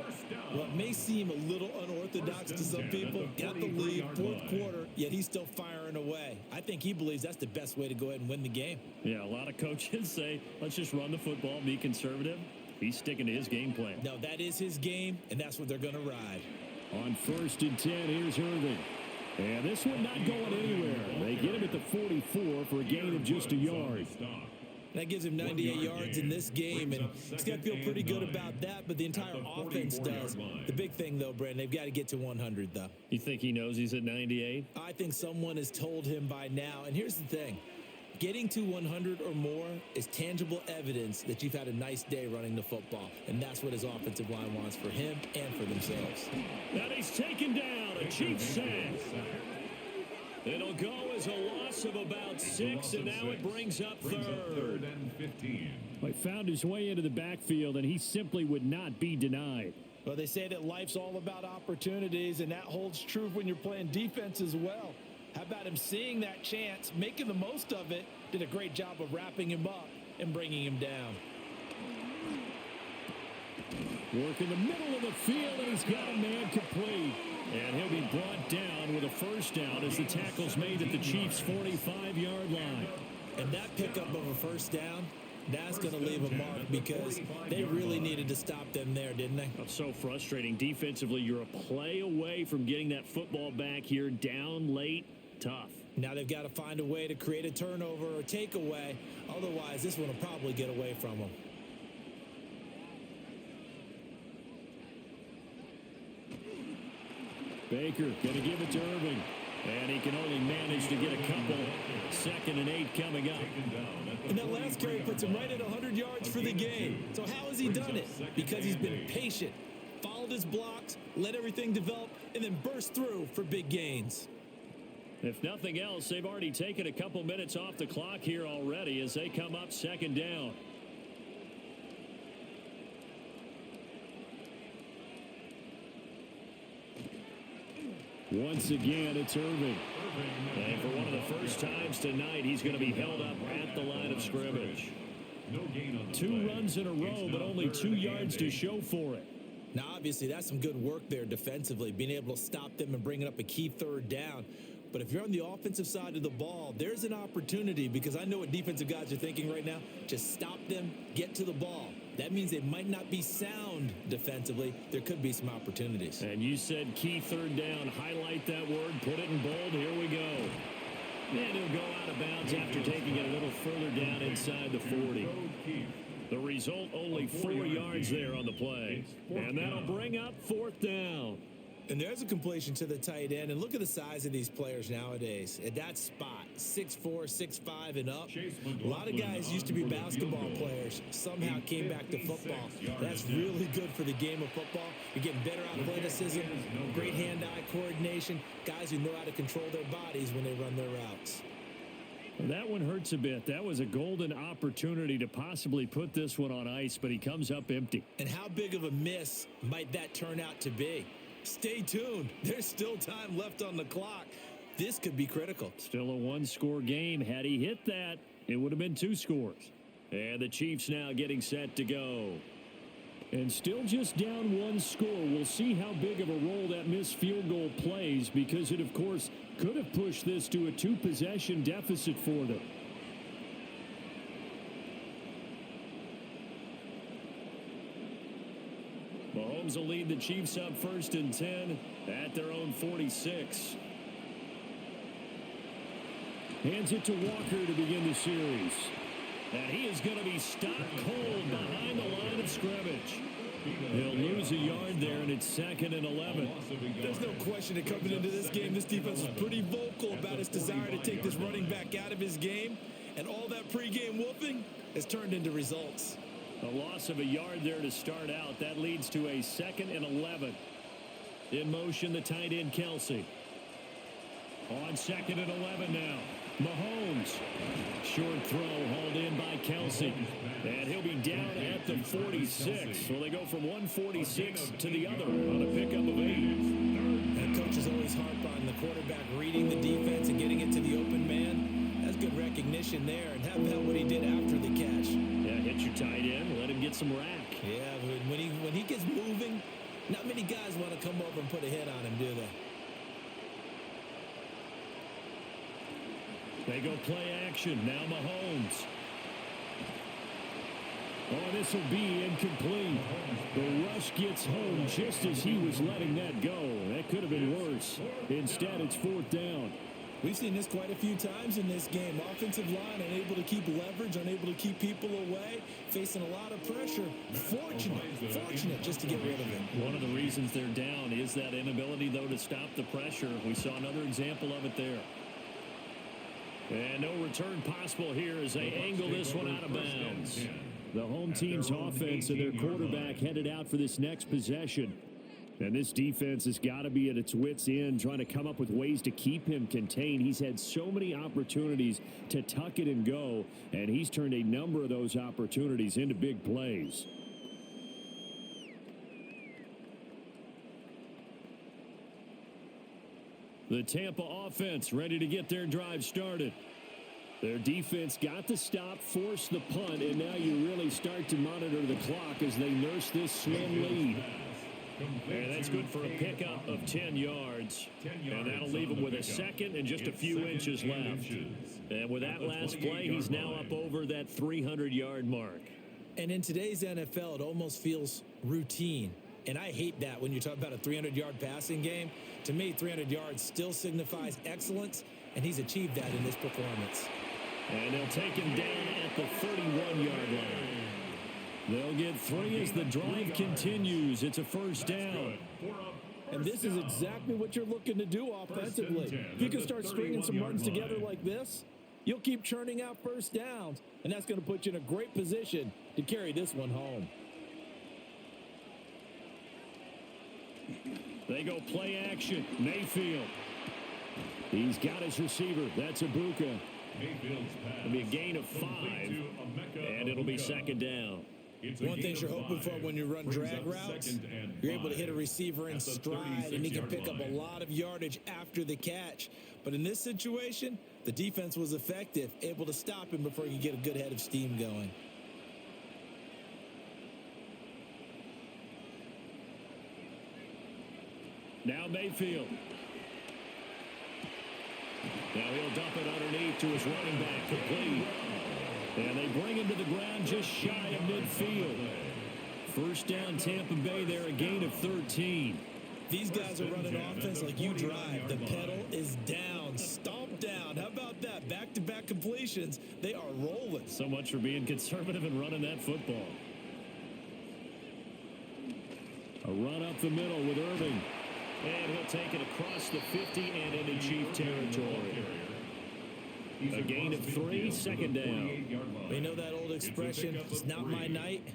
Well, it may seem a little unorthodox to some people. Got the lead, 4th quarter, yet he's still firing away. I think he believes that's the best way to go ahead and win the game.
Yeah, a lot of coaches say, let's just run the football, be conservative. He's sticking to his game plan.
No, that is his game, and that's what they're going to ride.
On 1st and 10, here's Irving. And this one not going anywhere. They get him at the 44 for a gain of just a yard.
That gives him 98 yards in this game, and he's got to feel pretty good about that, but the entire offense does. The big thing, though, Brandon, they've got to get to 100, though.
You think he knows he's at 98?
I think someone has told him by now, and here's the thing. Getting to 100 or more is tangible evidence that you've had a nice day running the football, and that's what his offensive line wants for him and for themselves.
That he's taken down, a Chiefs sack. It'll go as a loss of about 6, and now it brings up 3rd
and 15.
He found his way into the backfield, and he simply would not be denied.
Well, they say that life's all about opportunities, and that holds true when you're playing defense as well. How about him seeing that chance, making the most of it, did a great job of wrapping him up and bringing him down.
Work in the middle of the field, and he's got a man complete. And he'll be brought down with a first down as the tackle's made at the Chiefs' 45-yard line.
And that pickup of a first down, that's going to leave a mark because they really needed to stop them there, didn't they?
That's so frustrating. Defensively, you're a play away from getting that football back here, down late, tough.
Now they've got to find a way to create a turnover or takeaway. Otherwise, this one will probably get away from them.
Baker going to give it to Irving. And he can only manage to get a couple. 2nd and 8 coming up.
And that last carry puts him right at 100 yards for the game. So how has he done it? Because he's been patient, followed his blocks, let everything develop, and then burst through for big gains.
If nothing else, they've already taken a couple minutes off the clock here already as they come up 2nd down. Once again, it's Irving. And for one of the first times tonight, he's going to be held up at the line of scrimmage. 2 runs in a row, but only 2 yards to show for it.
Now, obviously, that's some good work there defensively, being able to stop them and bringing up a key 3rd down. But if you're on the offensive side of the ball, there's an opportunity because I know what defensive guys are thinking right now. Just stop them, get to the ball. That means they might not be sound defensively. There could be some opportunities.
And you said key 3rd down. Highlight that word. Put it in bold. Here we go. And he'll go out of bounds after taking it a little further down inside the 40. The result, only 4 yards there on the play. And that'll bring up 4th down.
And there's a completion to the tight end. And look at the size of these players nowadays. At that spot, 6'4", 6'5", and up. A lot of guys used to be basketball players. Somehow came back to football. That's really good for the game of football. You're getting better athleticism, great hand-eye coordination, guys who know how to control their bodies when they run their routes.
Well, that one hurts a bit. That was a golden opportunity to possibly put this one on ice, but he comes up empty.
And how big of a miss might that turn out to be? Stay tuned. There's still time left on the clock. This could be critical.
Still a one-score game. Had he hit that, it would have been 2 scores. And the Chiefs now getting set to go. And still just down 1 score. We'll see how big of a role that missed field goal plays, because it, of course, could have pushed this to a 2-possession deficit for them. Mahomes will lead the Chiefs up 1st and 10 at their own 46. Hands it to Walker to begin the series. And he is going to be stopped cold behind the line of scrimmage. He'll lose a yard there, and it's 2nd and 11.
There's no question that coming into this game, this defense was pretty vocal about its desire to take this running back out of his game. And all that pregame whooping has turned into results.
A loss of a yard there to start out. That leads to a 2nd and 11. In motion, the tight end, Kelsey. On 2nd and 11 now. Mahomes. Short throw hauled in by Kelsey. And he'll be down at the 46. So they go from 146 to the other on a pickup of 8.
And coaches always harp on the quarterback reading the defense and getting it to the open man. That's good recognition there. And how about what he did after the catch?
Yeah, hit your tight end. Let him get some rack.
Yeah, but when he gets moving, not many guys want to come over and put a hit on him, do they?
They go play action. Now Mahomes. Oh, this will be incomplete. The rush gets home just as he was letting that go. That could have been worse. Instead, it's 4th down.
We've seen this quite a few times in this game. Offensive line unable to keep leverage, unable to keep people away, facing a lot of pressure. Fortunate just to get rid of it.
One of the reasons they're down is that inability, though, to stop the pressure. We saw another example of it there. And no return possible here as they angle this one out of bounds. The home team's offense and their quarterback headed out for this next possession. And this defense has got to be at its wits' end, trying to come up with ways to keep him contained. He's had so many opportunities to tuck it and go, and he's turned a number of those opportunities into big plays. The Tampa offense ready to get their drive started. Their defense got the stop, forced the punt, and now you really start to monitor the clock as they nurse this slim lead. And that's good for a pickup of 10 yards. And that'll leave him with a 2nd and just a few inches left. And with that last play, he's now up over that 300-yard mark.
And in today's NFL, it almost feels routine. And I hate that when you talk about a 300-yard passing game. To me, 300 yards still signifies excellence, and he's achieved that in this performance.
And they'll take him down at the 31-yard line. They'll get 3 as the drive continues. It's a 1st down.
And this is exactly what you're looking to do offensively. If you can start stringing some runs together like this, you'll keep churning out 1st downs, and that's going to put you in a great position to carry this one home.
They go play action. Mayfield. He's got his receiver. That's Ibuka. It'll be a gain of 5, and it'll be 2nd down.
One thing you're hoping for when you run drag routes, you're able to hit a receiver in stride, and he can pick up a lot of yardage after the catch. But in this situation, the defense was effective, able to stop him before he could get a good head of steam going.
Now Mayfield. Now he'll dump it underneath to his running back, complete. And they bring him to the ground just shy of midfield. 1st down, Tampa Bay there, a gain of 13.
These guys are running offense like you drive. The pedal is down, stomp down. How about that? Back-to-back completions. They are rolling.
So much for being conservative and running that football. A run up the middle with Irving. And he'll take it across the 50 and into Chief territory. A gain of 3, 2nd down.
We know that old expression, it's not my night.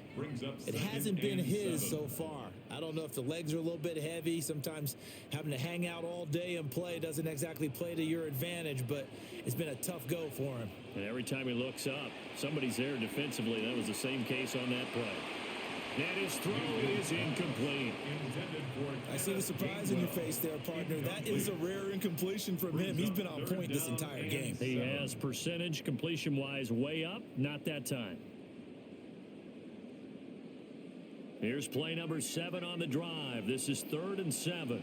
It hasn't been his so far. I don't know if the legs are a little bit heavy. Sometimes having to hang out all day and play doesn't exactly play to your advantage, but it's been a tough go for him.
And every time he looks up, somebody's there defensively. That was the same case on that play. And his throw is incomplete.
I see the surprise in your face there, partner. That is a rare incompletion from him. He's been on point this entire game.
He has percentage completion-wise way up. Not that time. Here's play number 7 on the drive. This is 3rd and 7.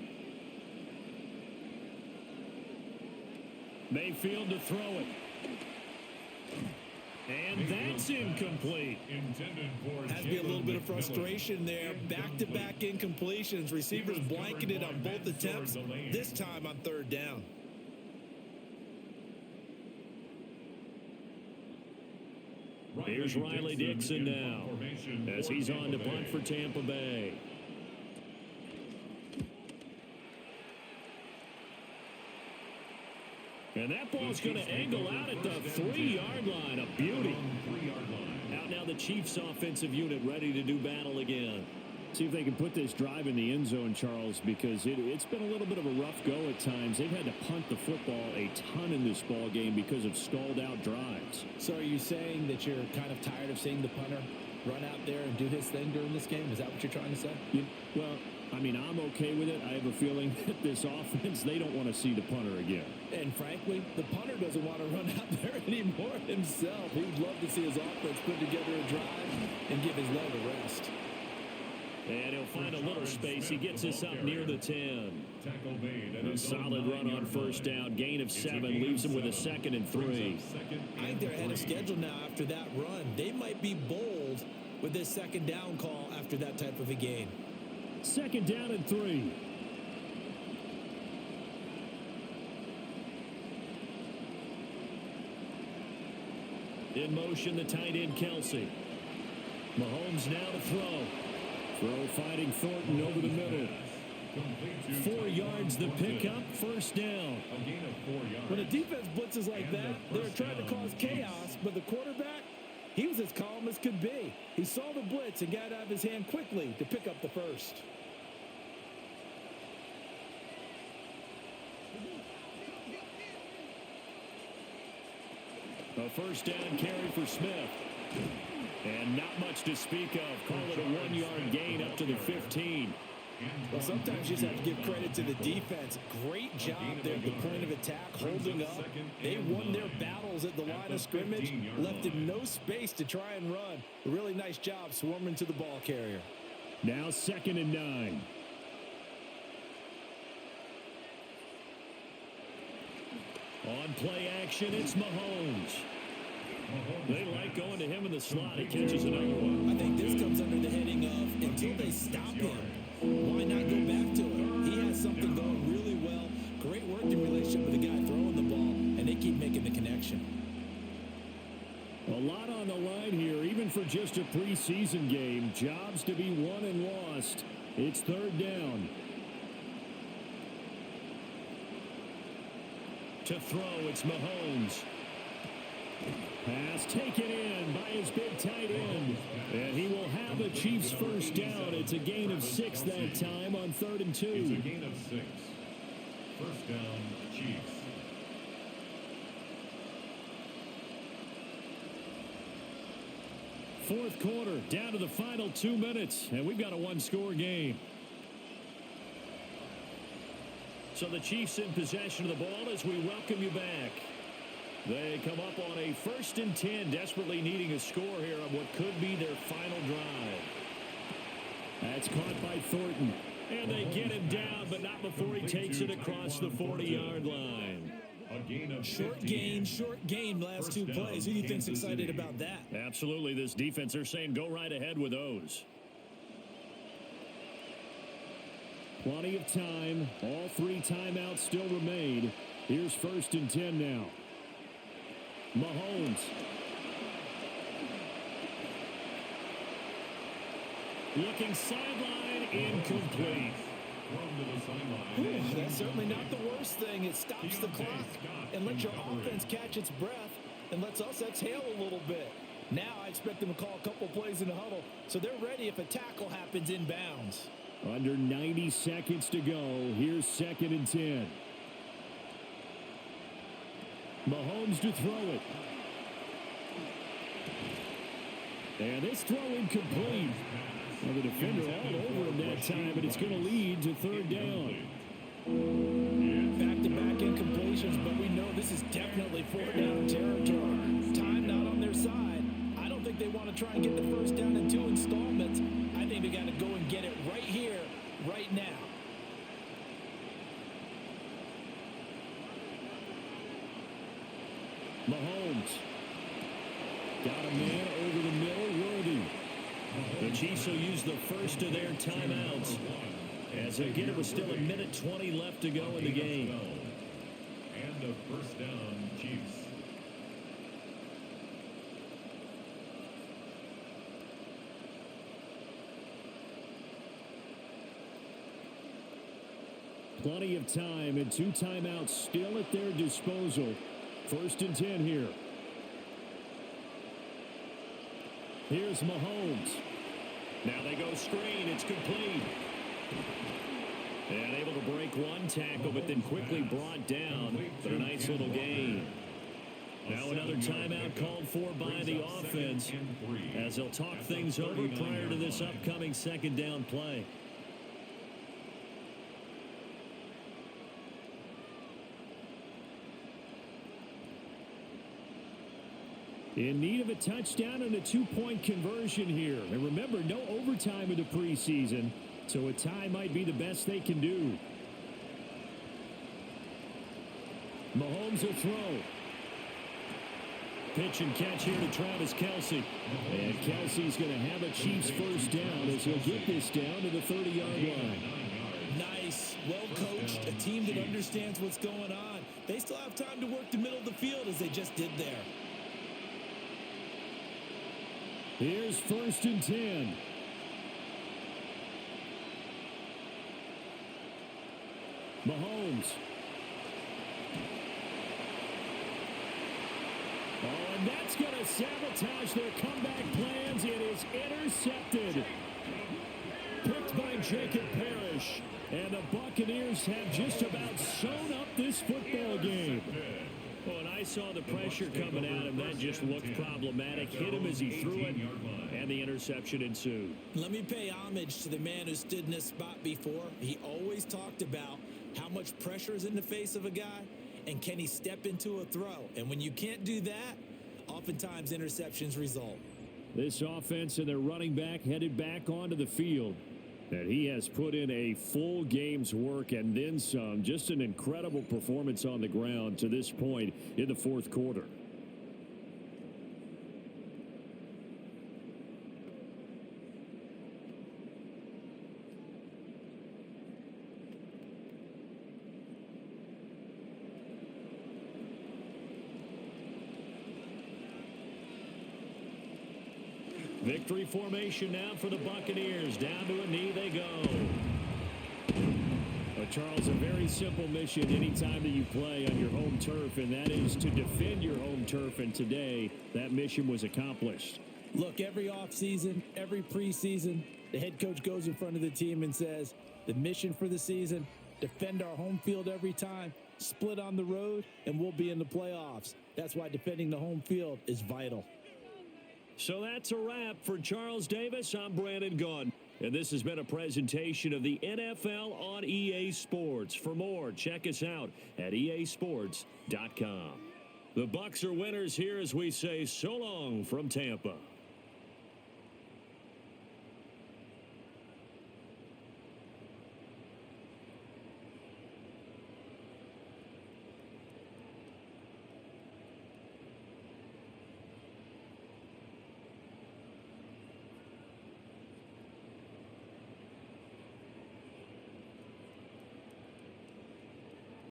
Mayfield to throw it. And that's incomplete.
Has to be a little bit of frustration there. Back-to-back incompletions. Receivers blanketed on both attempts, this time on 3rd down.
Here's Riley Dixon now as he's on to punt for Tampa Bay. And that ball's going to angle out at the 3-yard line. A beauty. Out now the Chiefs offensive unit ready to do battle again. See if they can put this drive in the end zone, Charles, because it's been a little bit of a rough go at times. They've had to punt the football a ton in this ball game because of stalled-out drives.
So are you saying that you're kind of tired of seeing the punter run out there and do his thing during this game? Is that what you're trying to say?
Well, I mean, I'm okay with it. I have a feeling that this offense, they don't want to see the punter again.
And frankly, the punter doesn't want to run out there anymore himself. He would love to see his offense put together a drive and give his leg a rest.
And he'll find a little space. He gets us up near the 10. A solid run on 1st down. Gain of 7. Leaves him with a 2nd and 3.
I think they're ahead of schedule now after that run. They might be bold with this 2nd down call after that type of a gain.
2nd down and 3. In motion, the tight end, Kelsey. Mahomes now to throw. Throw fighting Thornton over the middle. 4 yards the pickup, 1st down.
When a defense blitzes like that, they're trying to cause chaos, but the quarterback, he was as calm as could be. He saw the blitz and got it out of his hand quickly to pick up the 1st.
A 1st down carry for Smith. And not much to speak of. Call it a 1-yard gain up to the 15.
Well, sometimes you just have to give credit to the defense. Great job there at the point of attack, holding up. They won their battles at the line of scrimmage, left him no space to try and run. A really nice job swarming to the ball carrier.
Now 2nd and 9. On play action, it's Mahomes. They like going to him in the slot. He catches another one.
I think this comes under the heading of until they stop him, why not go back to him? He has something going really well. Great working relationship with the guy throwing the ball, and they keep making the connection.
A lot on the line here, even for just a preseason game. Jobs to be won and lost. It's 3rd down. To throw, it's Mahomes. Pass taken in by his big tight end. And he will have the Chiefs 1st down. It's a gain of 6 that time on 3rd and 2.
It's a gain of 6. 1st down, Chiefs.
Fourth quarter, down to the final 2 minutes. And we've got a 1-score game. So the Chiefs in possession of the ball as we welcome you back. They come up on a 1st and 10, desperately needing a score here on what could be their final drive. That's caught by Thornton. And they get him down, but not before he takes it across the 40-yard line.
Short gain, last 2 plays. Who do you think's excited about that?
Absolutely. This defense, they're saying go right ahead with those. Plenty of time. All 3 timeouts still remain. Here's 1st and 10 now. Mahomes. Looking sideline, incomplete.
That's certainly not the worst thing. It stops the clock and lets your offense catch its breath and lets us exhale a little bit. Now I expect them to call a couple plays in the huddle so they're ready if a tackle happens inbounds.
Under 90 seconds to go. Here's 2nd and 10. Mahomes to throw it. And this throw incomplete. Well, the defender all over him that time, but it's going to lead to 3rd down.
Back-to-back incompletions, but we know this is definitely 4th down territory. Time not on their side. I don't think they want to try and get the 1st down in 2 installments. I think they got to go and get it right here, right now.
Mahomes. Got a man over the middle, Worthy. The Chiefs will use the first of their timeouts. As again, it was still 1:20 left to go in the game.
And a 1st down, Chiefs.
Plenty of time and 2 timeouts still at their disposal. 1st and 10 here. Here's Mahomes. Now they go screen. It's complete. And able to break 1 tackle, but then quickly brought down. But a nice little gain. Now another timeout called for by the offense as they'll talk things over prior to this upcoming 2nd down play. In need of a touchdown and a 2-point conversion here. And remember, no overtime in the preseason, so a tie might be the best they can do. Mahomes will throw. Pitch and catch here to Travis Kelce. And Kelce's going to have a Chiefs 1st down as he'll get this down to the 30-yard line.
Nice, well coached, a team that understands what's going on. They still have time to work the middle of the field as they just did there.
Here's 1st and 10. Mahomes. Oh, and that's going to sabotage their comeback plans. It is intercepted. Picked by Jacob Parrish. And the Buccaneers have just about sewn up this football game. Well, and I saw the pressure coming at him. That just looked problematic. Hit him as he threw it, and the interception ensued.
Let me pay homage to the man who stood in this spot before. He always talked about how much pressure is in the face of a guy, and can he step into a throw? And when you can't do that, oftentimes interceptions result.
This offense and their running back headed back onto the field. And he has put in a full game's work and then some. Just an incredible performance on the ground to this point in the 4th quarter. Victory formation now for the Buccaneers. Down to a knee they go. But Charles, a very simple mission anytime that you play on your home turf, and that is to defend your home turf. And today, that mission was accomplished.
Look, every offseason, every preseason, the head coach goes in front of the team and says, the mission for the season, defend our home field every time, split on the road, and we'll be in the playoffs. That's why defending the home field is vital.
So that's a wrap for Charles Davis. I'm Brandon Gaudin. And this has been a presentation of the NFL on EA Sports. For more, check us out at easports.com. The Bucs are winners here as we say so long from Tampa.